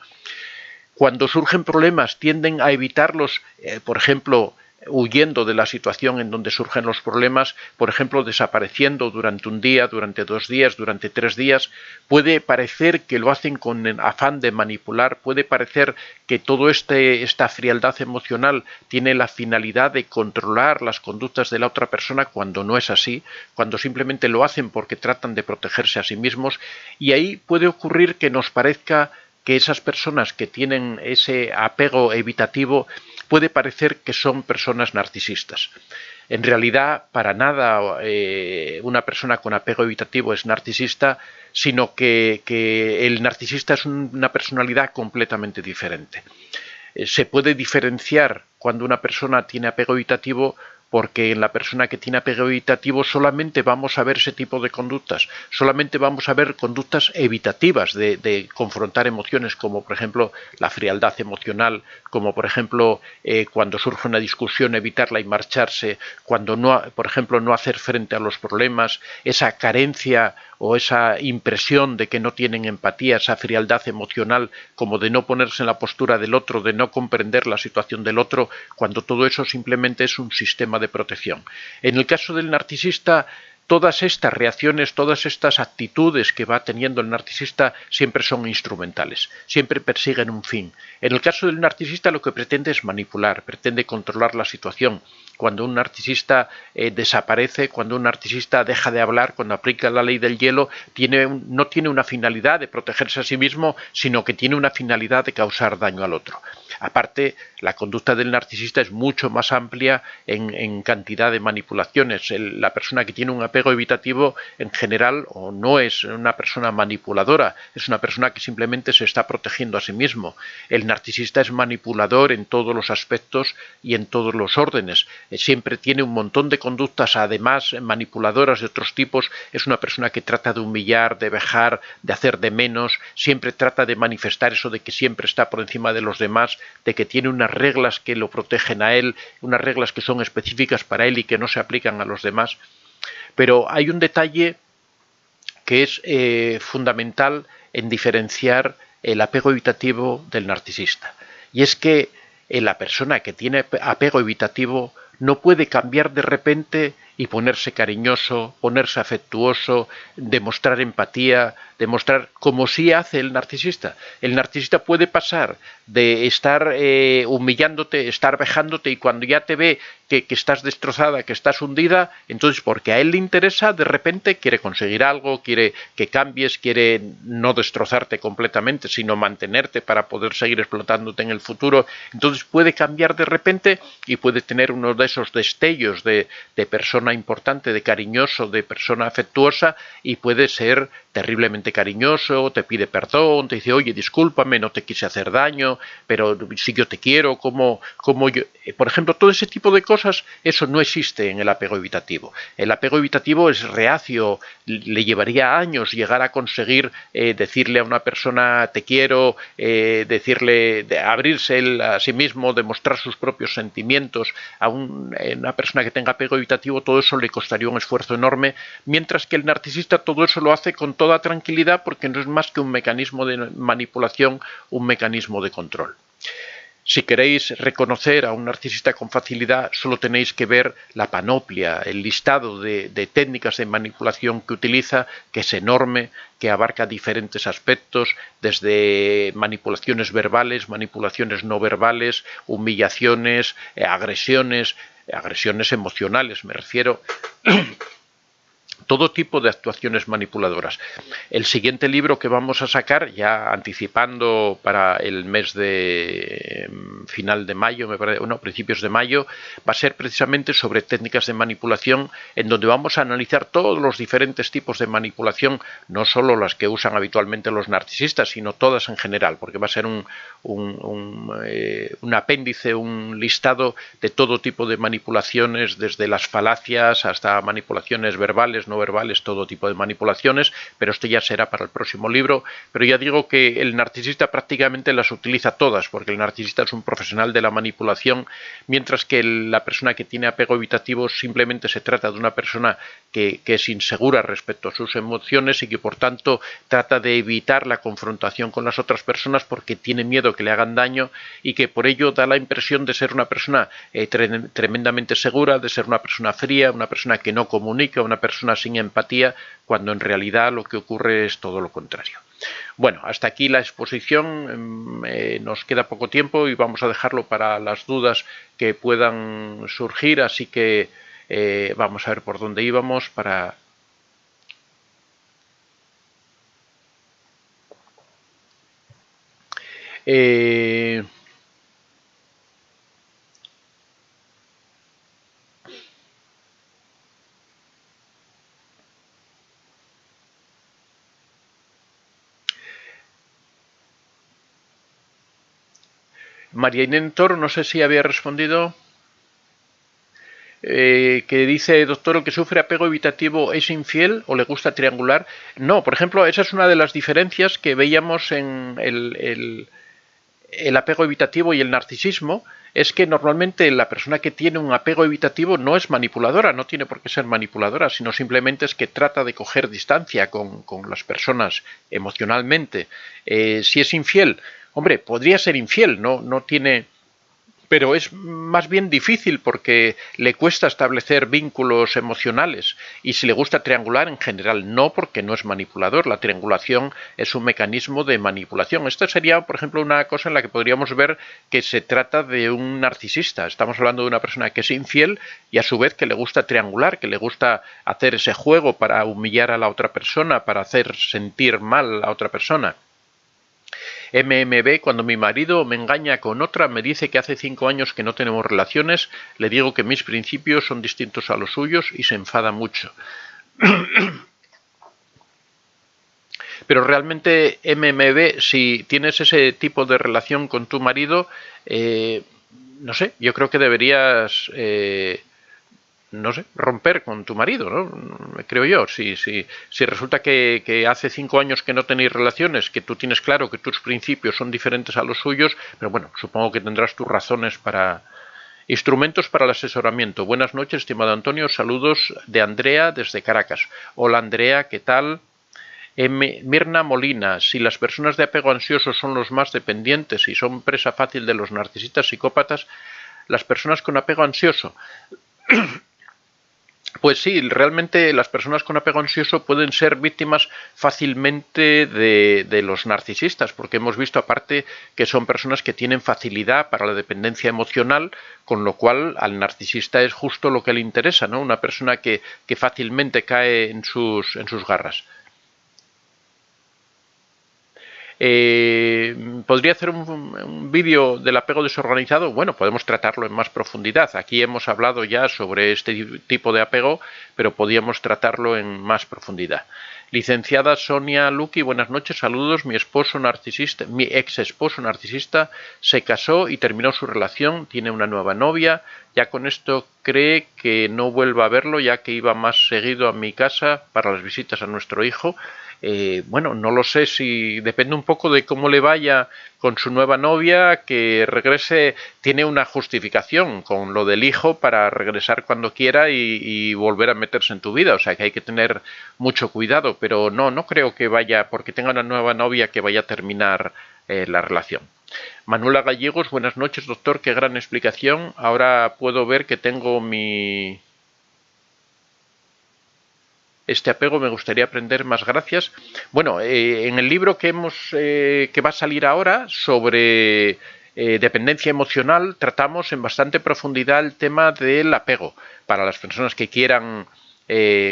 Speaker 1: Cuando surgen problemas tienden a evitarlos, por ejemplo, huyendo de la situación en donde surgen los problemas, por ejemplo, desapareciendo durante un día, durante 2 días, durante 3 días. Puede parecer que lo hacen con afán de manipular, puede parecer que toda esta frialdad emocional tiene la finalidad de controlar las conductas de la otra persona, cuando no es así, cuando simplemente lo hacen porque tratan de protegerse a sí mismos, y ahí puede ocurrir que nos parezca que esas personas que tienen ese apego evitativo puede parecer que son personas narcisistas. En realidad, para nada una persona con apego evitativo es narcisista, sino que el narcisista es una personalidad completamente diferente. Se puede diferenciar cuando una persona tiene apego evitativo, porque en la persona que tiene apego evitativo solamente vamos a ver ese tipo de conductas, solamente vamos a ver conductas evitativas de confrontar emociones, como por ejemplo la frialdad emocional, como por ejemplo cuando surge una discusión evitarla y marcharse, cuando no, por ejemplo, no hacer frente a los problemas, esa carencia o esa impresión de que no tienen empatía, esa frialdad emocional, como de no ponerse en la postura del otro, de no comprender la situación del otro, cuando todo eso simplemente es un sistema de protección. En el caso del narcisista, todas estas reacciones, todas estas actitudes que va teniendo el narcisista siempre son instrumentales, siempre persiguen un fin. En el caso del narcisista lo que pretende es manipular, pretende controlar la situación. Cuando un narcisista desaparece, cuando un narcisista deja de hablar, cuando aplica la ley del hielo, no tiene una finalidad de protegerse a sí mismo, sino que tiene una finalidad de causar daño al otro. Aparte, la conducta del narcisista es mucho más amplia en cantidad de manipulaciones. La persona que tiene un apego evitativo, en general, o no es una persona manipuladora, es una persona que simplemente se está protegiendo a sí mismo. El narcisista es manipulador en todos los aspectos y en todos los órdenes. Siempre tiene un montón de conductas, además manipuladoras de otros tipos. Es una persona que trata de humillar, de vejar, de hacer de menos. Siempre trata de manifestar eso de que siempre está por encima de los demás, de que tiene unas reglas que lo protegen a él, unas reglas que son específicas para él y que no se aplican a los demás. Pero hay un detalle que es fundamental en diferenciar el apego evitativo del narcisista. Y es que la persona que tiene apego evitativo no puede cambiar de repente y ponerse cariñoso, ponerse afectuoso, demostrar empatía, demostrar como sí hace el narcisista. El narcisista puede pasar de estar humillándote, estar vejándote, y cuando ya te ve que estás destrozada, que estás hundida, entonces porque a él le interesa, de repente quiere conseguir algo, quiere que cambies, quiere no destrozarte completamente, sino mantenerte para poder seguir explotándote en el futuro. Entonces puede cambiar de repente y puede tener uno de esos destellos de persona importante, de cariñoso, de persona afectuosa, y puede ser terriblemente cariñoso, te pide perdón, te dice, oye, discúlpame, no te quise hacer daño, pero si yo te quiero, como yo... Por ejemplo, todo ese tipo de cosas, eso no existe en el apego evitativo. El apego evitativo es reacio, le llevaría años llegar a conseguir decirle a una persona te quiero, abrirse él a sí mismo, demostrar sus propios sentimientos. A una persona que tenga apego evitativo todo eso le costaría un esfuerzo enorme, mientras que el narcisista todo eso lo hace con toda tranquilidad, porque no es más que un mecanismo de manipulación, un mecanismo de control. Si queréis reconocer a un narcisista con facilidad, solo tenéis que ver la panoplia, el listado de técnicas de manipulación que utiliza, que es enorme, que abarca diferentes aspectos, desde manipulaciones verbales, manipulaciones no verbales, humillaciones, agresiones emocionales, me refiero... todo tipo de actuaciones manipuladoras. El siguiente libro que vamos a sacar, ya anticipando para el mes de final de mayo, principios de mayo, va a ser precisamente sobre técnicas de manipulación, en donde vamos a analizar todos los diferentes tipos de manipulación, no solo las que usan habitualmente los narcisistas, sino todas en general, porque va a ser un apéndice, un listado de todo tipo de manipulaciones, desde las falacias hasta manipulaciones verbales, no verbales, todo tipo de manipulaciones, pero esto ya será para el próximo libro. Pero ya digo que el narcisista prácticamente las utiliza todas, porque el narcisista es un profesional de la manipulación, mientras que la persona que tiene apego evitativo simplemente se trata de una persona que es insegura respecto a sus emociones y que por tanto trata de evitar la confrontación con las otras personas porque tiene miedo que le hagan daño, y que por ello da la impresión de ser una persona tremendamente segura, de ser una persona fría, una persona que no comunica, una persona sin empatía, cuando en realidad lo que ocurre es todo lo contrario. Bueno, hasta aquí la exposición, nos queda poco tiempo y vamos a dejarlo para las dudas que puedan surgir, así que vamos a ver por dónde íbamos para... María Inés Toro, no sé si había respondido, que dice, doctor, ¿el que sufre apego evitativo es infiel o le gusta triangular? No, por ejemplo, esa es una de las diferencias que veíamos en el apego evitativo y el narcisismo, es que normalmente la persona que tiene un apego evitativo no es manipuladora, no tiene por qué ser manipuladora, sino simplemente es que trata de coger distancia con las personas emocionalmente. Si es infiel, hombre, podría ser infiel, no tiene... pero es más bien difícil porque le cuesta establecer vínculos emocionales, y si le gusta triangular, en general no, porque no es manipulador. La triangulación es un mecanismo de manipulación. Esta sería, por ejemplo, una cosa en la que podríamos ver que se trata de un narcisista. Estamos hablando de una persona que es infiel y a su vez que le gusta triangular, que le gusta hacer ese juego para humillar a la otra persona, para hacer sentir mal a otra persona. MMB, cuando mi marido me engaña con otra, me dice que hace 5 años que no tenemos relaciones, le digo que mis principios son distintos a los suyos y se enfada mucho. Pero realmente, MMB, si tienes ese tipo de relación con tu marido, no sé, yo creo que deberías... no sé, romper con tu marido, ¿no? Creo yo. Si resulta que hace 5 años que no tenéis relaciones, que tú tienes claro que tus principios son diferentes a los suyos, pero bueno, supongo que tendrás tus razones para... Instrumentos para el asesoramiento. Buenas noches, estimado Antonio. Saludos de Andrea desde Caracas. Hola, Andrea, ¿qué tal? Mirna Molina, si las personas de apego ansioso son los más dependientes y son presa fácil de los narcisistas psicópatas, las personas con apego ansioso. Pues sí, realmente las personas con apego ansioso pueden ser víctimas fácilmente de los narcisistas, porque hemos visto aparte que son personas que tienen facilidad para la dependencia emocional, con lo cual al narcisista es justo lo que le interesa, ¿no? Una persona que fácilmente cae en sus garras. ¿Podría hacer un vídeo del apego desorganizado? Bueno, podemos tratarlo en más profundidad. Aquí hemos hablado ya sobre este tipo de apego, pero podríamos tratarlo en más profundidad. Licenciada Sonia Luqui, buenas noches, saludos. Mi ex esposo narcisista se casó y terminó su relación, tiene una nueva novia. Ya con esto cree que no vuelva a verlo, ya que iba más seguido a mi casa para las visitas a nuestro hijo. Bueno, no lo sé, si depende un poco de cómo le vaya con su nueva novia, que regrese, tiene una justificación con lo del hijo para regresar cuando quiera y volver a meterse en tu vida, o sea que hay que tener mucho cuidado, pero no creo que vaya, porque tenga una nueva novia, que vaya a terminar la relación. Manuela Gallegos, buenas noches, doctor, qué gran explicación. Ahora puedo ver que tengo este apego, me gustaría aprender más, gracias. Bueno, en el libro que va a salir ahora sobre dependencia emocional, tratamos en bastante profundidad el tema del apego. Para las personas que quieran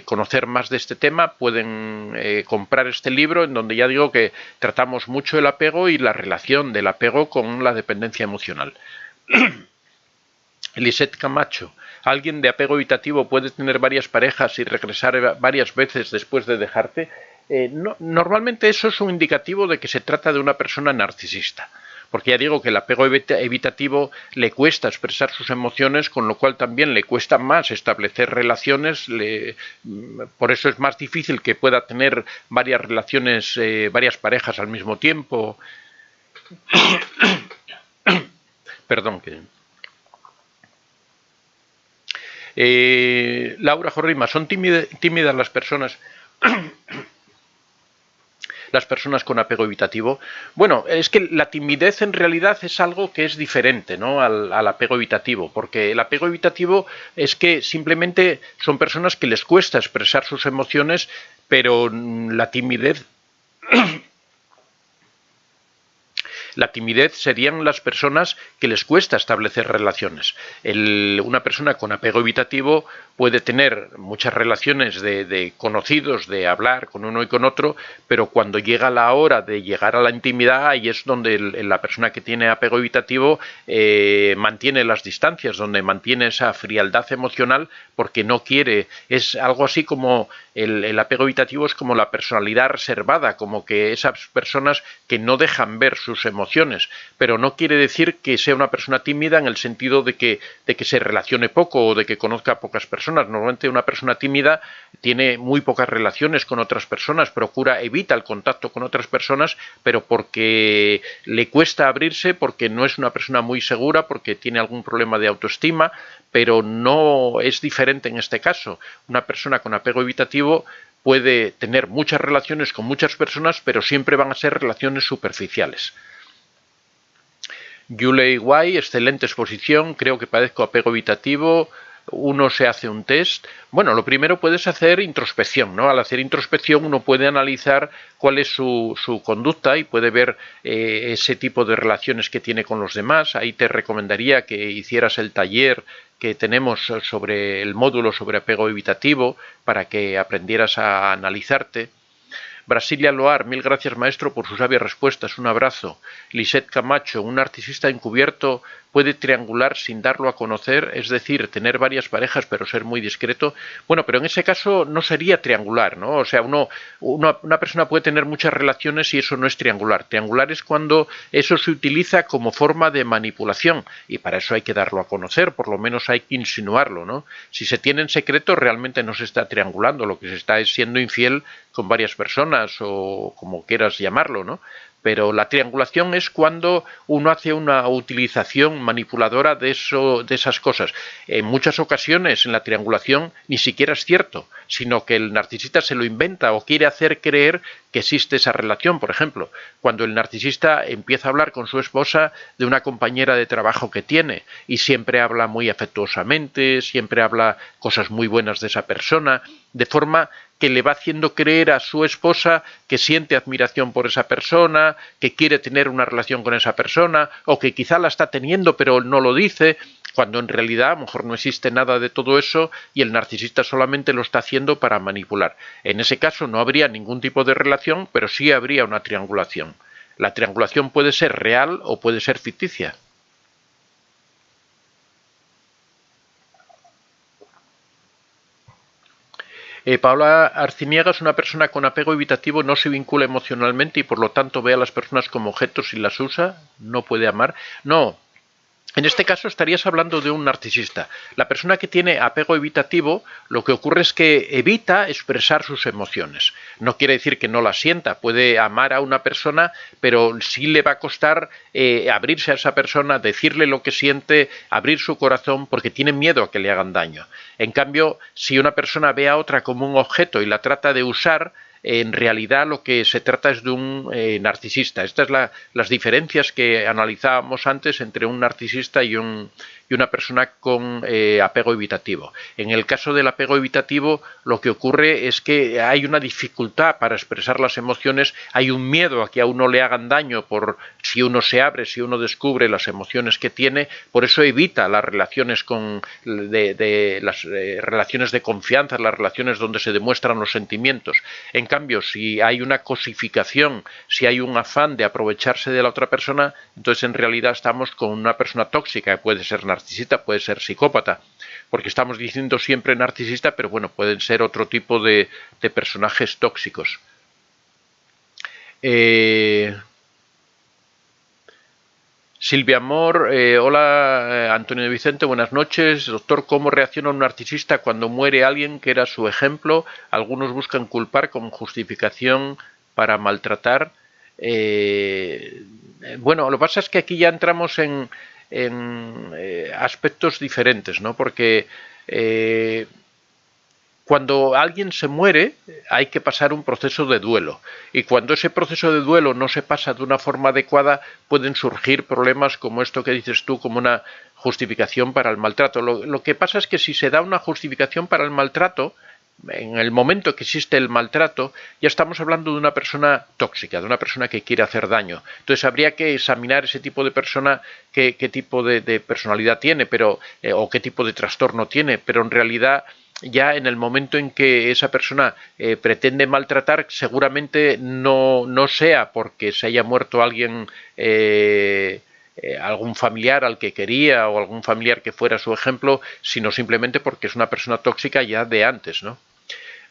Speaker 1: conocer más de este tema, pueden comprar este libro, en donde ya digo que tratamos mucho el apego y la relación del apego con la dependencia emocional. Lisette Camacho, ¿alguien de apego evitativo puede tener varias parejas y regresar varias veces después de dejarte? Normalmente eso es un indicativo de que se trata de una persona narcisista, porque ya digo que el apego evitativo le cuesta expresar sus emociones, con lo cual también le cuesta más establecer relaciones, por eso es más difícil que pueda tener varias relaciones, varias parejas al mismo tiempo. Perdón, que... Laura Jorrima, ¿son tímidas las personas con apego evitativo? Bueno, es que la timidez en realidad es algo que es diferente, ¿no?, al apego evitativo, porque el apego evitativo es que simplemente son personas que les cuesta expresar sus emociones, pero la timidez serían las personas que les cuesta establecer relaciones. Una persona con apego evitativo puede tener muchas relaciones de conocidos, de hablar con uno y con otro, pero cuando llega la hora de llegar a la intimidad, ahí es donde la persona que tiene apego evitativo mantiene las distancias, donde mantiene esa frialdad emocional, porque no quiere. Es algo así como el apego evitativo es como la personalidad reservada, como que esas personas que no dejan ver sus emociones, pero no quiere decir que sea una persona tímida en el sentido de que se relacione poco o de que conozca a pocas personas. Normalmente una persona tímida tiene muy pocas relaciones con otras personas, evita el contacto con otras personas, pero porque le cuesta abrirse, porque no es una persona muy segura, porque tiene algún problema de autoestima, pero no es diferente en este caso. Una persona con apego evitativo puede tener muchas relaciones con muchas personas, pero siempre van a ser relaciones superficiales. Yulei Guay, excelente exposición, creo que padezco apego evitativo. Uno se hace un test. Bueno, lo primero puedes hacer introspección, ¿no? Al hacer introspección uno puede analizar cuál es su conducta y puede ver ese tipo de relaciones que tiene con los demás. Ahí te recomendaría que hicieras el taller que tenemos sobre el módulo sobre apego evitativo para que aprendieras a analizarte. Brasilia Loar, mil gracias maestro por sus sabias respuestas, un abrazo. Lisette Camacho, un narcisista encubierto puede triangular sin darlo a conocer, es decir, tener varias parejas pero ser muy discreto. Bueno, pero en ese caso no sería triangular, ¿no? O sea, una persona puede tener muchas relaciones y eso no es triangular. Triangular es cuando eso se utiliza como forma de manipulación y para eso hay que darlo a conocer, por lo menos hay que insinuarlo, ¿no? Si se tiene en secreto realmente no se está triangulando, lo que se está es siendo infiel con varias personas o como quieras llamarlo, ¿no? Pero la triangulación es cuando uno hace una utilización manipuladora de esas cosas. En muchas ocasiones en la triangulación ni siquiera es cierto, sino que el narcisista se lo inventa o quiere hacer creer que existe esa relación. Por ejemplo, cuando el narcisista empieza a hablar con su esposa de una compañera de trabajo que tiene y siempre habla muy afectuosamente, siempre habla cosas muy buenas de esa persona, de forma que le va haciendo creer a su esposa que siente admiración por esa persona, que quiere tener una relación con esa persona, o que quizá la está teniendo pero no lo dice, cuando en realidad a lo mejor no existe nada de todo eso y el narcisista solamente lo está haciendo para manipular. En ese caso no habría ningún tipo de relación, pero sí habría una triangulación. La triangulación puede ser real o puede ser ficticia. Paola Arciniega es una persona con apego evitativo, no se vincula emocionalmente y por lo tanto ve a las personas como objetos y las usa, no puede amar. No, en este caso estarías hablando de un narcisista. La persona que tiene apego evitativo, lo que ocurre es que evita expresar sus emociones. No quiere decir que no las sienta, puede amar a una persona, pero sí le va a costar abrirse a esa persona, decirle lo que siente, abrir su corazón, porque tiene miedo a que le hagan daño. En cambio, si una persona ve a otra como un objeto y la trata de usar, en realidad lo que se trata es de un narcisista. Estas son las diferencias que analizábamos antes entre un narcisista y una persona con apego evitativo. En el caso del apego evitativo, lo que ocurre es que hay una dificultad para expresar las emociones, hay un miedo a que a uno le hagan daño por si uno se abre, si uno descubre las emociones que tiene, por eso evita las relaciones las relaciones de confianza, las relaciones donde se demuestran los sentimientos. En cambio, si hay una cosificación, si hay un afán de aprovecharse de la otra persona, entonces en realidad estamos con una persona tóxica, que puede ser narcisista, puede ser psicópata, porque estamos diciendo siempre narcisista, pero bueno, pueden ser otro tipo de personajes tóxicos. Silvia Amor, hola Antonio de Vicente, buenas noches. Doctor, ¿cómo reacciona un narcisista cuando muere alguien que era su ejemplo? Algunos buscan culpar como justificación para maltratar. Bueno, lo que pasa es que aquí ya entramos en aspectos diferentes, ¿no? Porque cuando alguien se muere hay que pasar un proceso de duelo y cuando ese proceso de duelo no se pasa de una forma adecuada pueden surgir problemas como esto que dices tú, como una justificación para el maltrato. Lo que pasa es que si se da una justificación para el maltrato, en el momento que existe el maltrato, ya estamos hablando de una persona tóxica, de una persona que quiere hacer daño. Entonces habría que examinar ese tipo de persona, qué tipo de personalidad tiene, o qué tipo de trastorno tiene, pero en realidad ya en el momento en que esa persona pretende maltratar, seguramente no sea porque se haya muerto alguien, algún familiar al que quería o algún familiar que fuera su ejemplo, sino simplemente porque es una persona tóxica ya de antes, ¿no?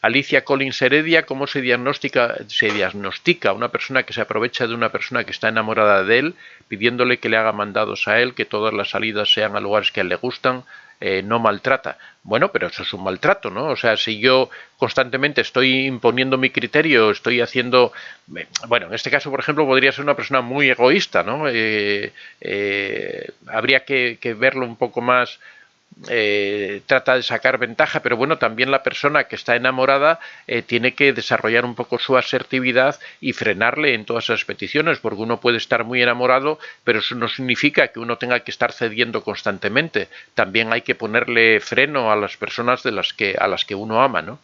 Speaker 1: Alicia Collins Heredia, ¿cómo se diagnostica una persona que se aprovecha de una persona que está enamorada de él, pidiéndole que le haga mandados a él, que todas las salidas sean a lugares que a él le gustan, no maltrata? Bueno, pero eso es un maltrato, ¿no? O sea, si yo constantemente estoy imponiendo mi criterio, estoy haciendo... Bueno, en este caso, por ejemplo, podría ser una persona muy egoísta, ¿no? Habría que verlo un poco más... trata de sacar ventaja, pero bueno, también la persona que está enamorada tiene que desarrollar un poco su asertividad y frenarle en todas esas peticiones, porque uno puede estar muy enamorado, pero eso no significa que uno tenga que estar cediendo constantemente. También hay que ponerle freno a las personas a las que uno ama, ¿no?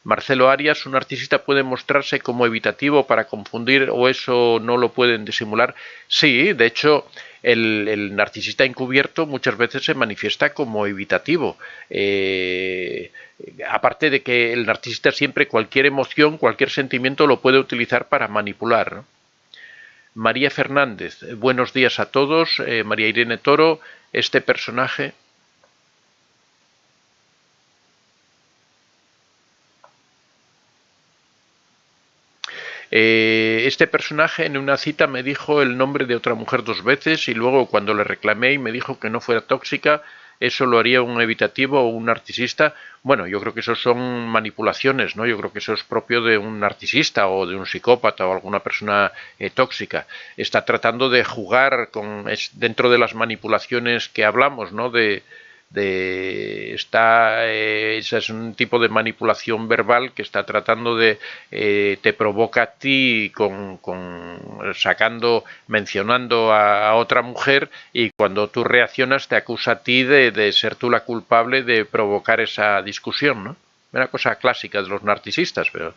Speaker 1: Marcelo Arias, un narcisista puede mostrarse como evitativo para confundir o eso no lo pueden disimular. Sí, de hecho, el narcisista encubierto muchas veces se manifiesta como evitativo. Aparte de que el narcisista siempre cualquier emoción, cualquier sentimiento lo puede utilizar para manipular, ¿no? María Fernández, buenos días a todos. María Irene Toro, este personaje... Este personaje en una cita me dijo el nombre de otra mujer 2 veces y luego cuando le reclamé y me dijo que no fuera tóxica, ¿eso lo haría un evitativo o un narcisista? Bueno, yo creo que eso son manipulaciones, ¿no? Yo creo que eso es propio de un narcisista o de un psicópata o alguna persona tóxica. Está tratando de jugar dentro de las manipulaciones que hablamos, ¿no? Ese es un tipo de manipulación verbal que está tratando te provoca a ti mencionando a otra mujer, y cuando tú reaccionas te acusa a ti de ser tú la culpable de provocar esa discusión, ¿no? Una cosa clásica de los narcisistas, pero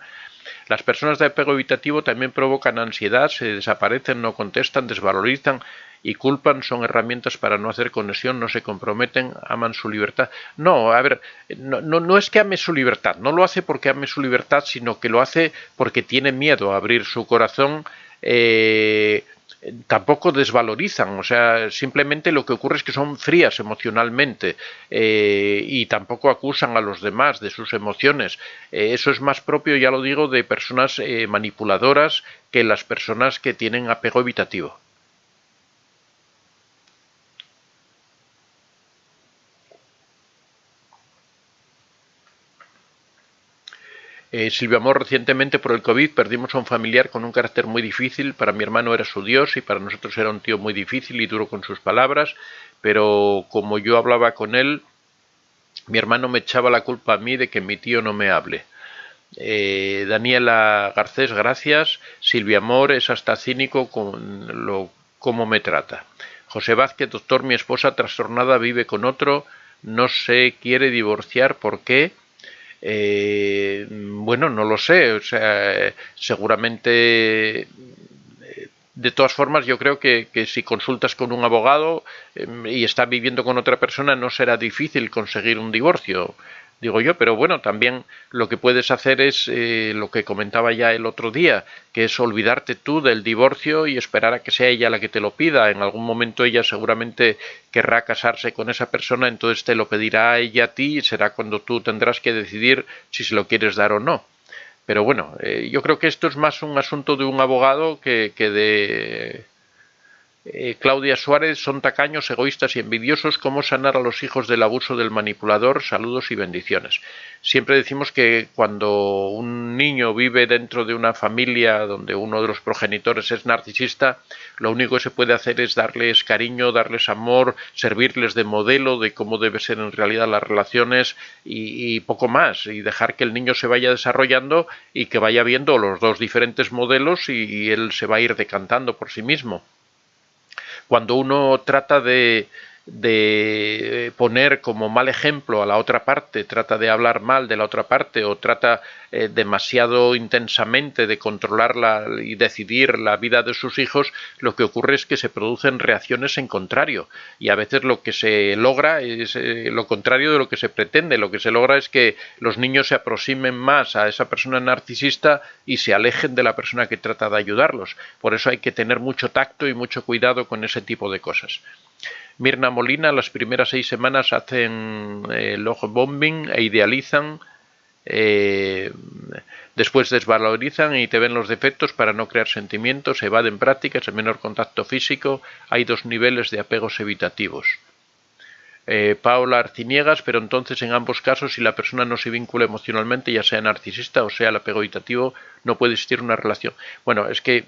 Speaker 1: las personas de apego evitativo también provocan ansiedad, se desaparecen, no contestan, desvalorizan y culpan, son herramientas para no hacer conexión, no se comprometen, aman su libertad. No, a ver, no es que ame su libertad, no lo hace porque ame su libertad, sino que lo hace porque tiene miedo a abrir su corazón. Tampoco desvalorizan, o sea, simplemente lo que ocurre es que son frías emocionalmente, y tampoco acusan a los demás de sus emociones. Eso es más propio, ya lo digo, de personas manipuladoras que las personas que tienen apego evitativo. Silvia Amor, recientemente por el COVID perdimos a un familiar con un carácter muy difícil. Para mi hermano era su Dios y para nosotros era un tío muy difícil y duro con sus palabras, pero como yo hablaba con él, mi hermano me echaba la culpa a mí de que mi tío no me hable. Daniela Garcés, gracias. Silvia Amor es hasta cínico con cómo me trata. José Vázquez, doctor, mi esposa trastornada vive con otro, no se quiere divorciar, ¿por qué? Bueno, no lo sé, o sea, seguramente. De todas formas, yo creo que si consultas con un abogado y está viviendo con otra persona, no será difícil conseguir un divorcio, digo yo, pero bueno, también lo que puedes hacer es lo que comentaba ya el otro día, que es olvidarte tú del divorcio y esperar a que sea ella la que te lo pida. En algún momento ella seguramente querrá casarse con esa persona, entonces te lo pedirá ella a ti y será cuando tú tendrás que decidir si se lo quieres dar o no. Pero bueno, yo creo que esto es más un asunto de un abogado que de Claudia Suárez. Son tacaños, egoístas y envidiosos. ¿Cómo sanar a los hijos del abuso del manipulador? Saludos y bendiciones. Siempre decimos que cuando un niño vive dentro de una familia donde uno de los progenitores es narcisista, lo único que se puede hacer es darles cariño, darles amor, servirles de modelo de cómo deben ser en realidad las relaciones y poco más, y dejar que el niño se vaya desarrollando y que vaya viendo los dos diferentes modelos y él se va a ir decantando por sí mismo. Cuando uno trata de poner como mal ejemplo a la otra parte, trata de hablar mal de la otra parte o trata demasiado intensamente de controlarla y decidir la vida de sus hijos, lo que ocurre es que se producen reacciones en contrario, y a veces lo que se logra es lo contrario de lo que se pretende. Lo que se logra es que los niños se aproximen más a esa persona narcisista y se alejen de la persona que trata de ayudarlos. Por eso hay que tener mucho tacto y mucho cuidado con ese tipo de cosas. Mirna Molina, las primeras 6 semanas hacen love bombing e idealizan, después desvalorizan y te ven los defectos para no crear sentimientos, evaden prácticas, el menor contacto físico. Hay 2 niveles de apegos evitativos. Paula Arciniegas, pero entonces en ambos casos, si la persona no se vincula emocionalmente, ya sea narcisista o sea el apego evitativo, no puede existir una relación. Bueno, es que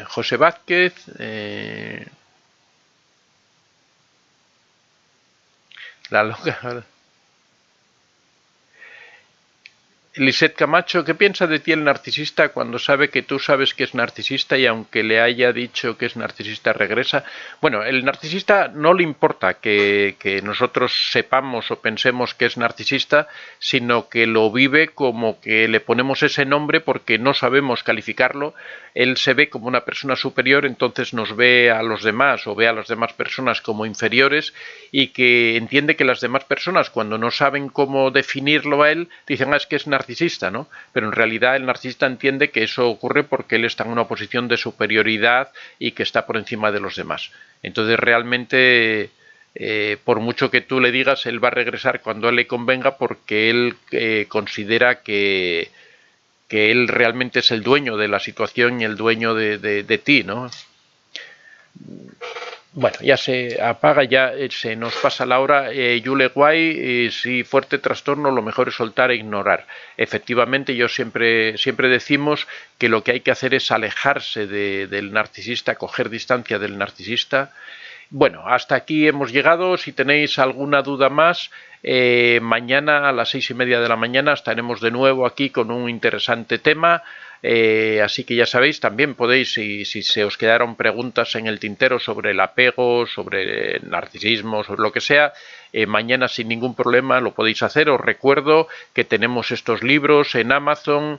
Speaker 1: José Vázquez, la loca. Lisette Camacho, ¿qué piensa de ti el narcisista cuando sabe que tú sabes que es narcisista y aunque le haya dicho que es narcisista regresa? Bueno, el narcisista no le importa que nosotros sepamos o pensemos que es narcisista, sino que lo vive como que le ponemos ese nombre porque no sabemos calificarlo. Él se ve como una persona superior, entonces nos ve a los demás o ve a las demás personas como inferiores, y que entiende que las demás personas, cuando no saben cómo definirlo a él, dicen, es que es narcisista, ¿no? Pero en realidad el narcisista entiende que eso ocurre porque él está en una posición de superioridad y que está por encima de los demás. Entonces realmente por mucho que tú le digas, él va a regresar cuando a él le convenga porque él considera que él realmente es el dueño de la situación y el dueño de ti, ¿no? Bueno, ya se apaga, ya se nos pasa la hora. Yule Guay, si fuerte trastorno, lo mejor es soltar e ignorar. Efectivamente, yo siempre decimos que lo que hay que hacer es alejarse del narcisista, coger distancia del narcisista. Bueno, hasta aquí hemos llegado. Si tenéis alguna duda más, mañana a las 6:30 de la mañana estaremos de nuevo aquí con un interesante tema. Así que ya sabéis, también podéis, si se os quedaron preguntas en el tintero sobre el apego, sobre el narcisismo, sobre lo que sea, mañana sin ningún problema lo podéis hacer. Os recuerdo que tenemos estos libros en Amazon.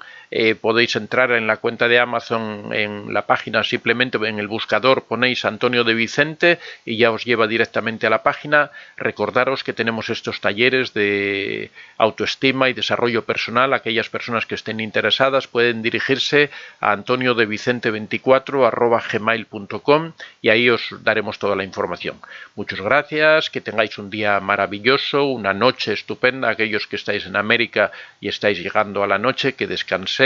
Speaker 1: Podéis entrar en la cuenta de Amazon, en la página, simplemente en el buscador ponéis Antonio de Vicente y ya os lleva directamente a la página. Recordaros que tenemos estos talleres de autoestima y desarrollo personal. Aquellas personas que estén interesadas pueden dirigirse a antoniodevicente24@gmail.com y ahí os daremos toda la información. Muchas gracias, que tengáis un día maravilloso, una noche estupenda. Aquellos que estáis en América y estáis llegando a la noche, que descanséis.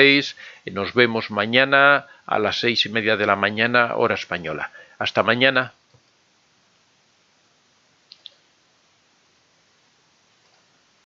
Speaker 1: Nos vemos mañana a las 6:30 de la mañana, hora española. Hasta mañana.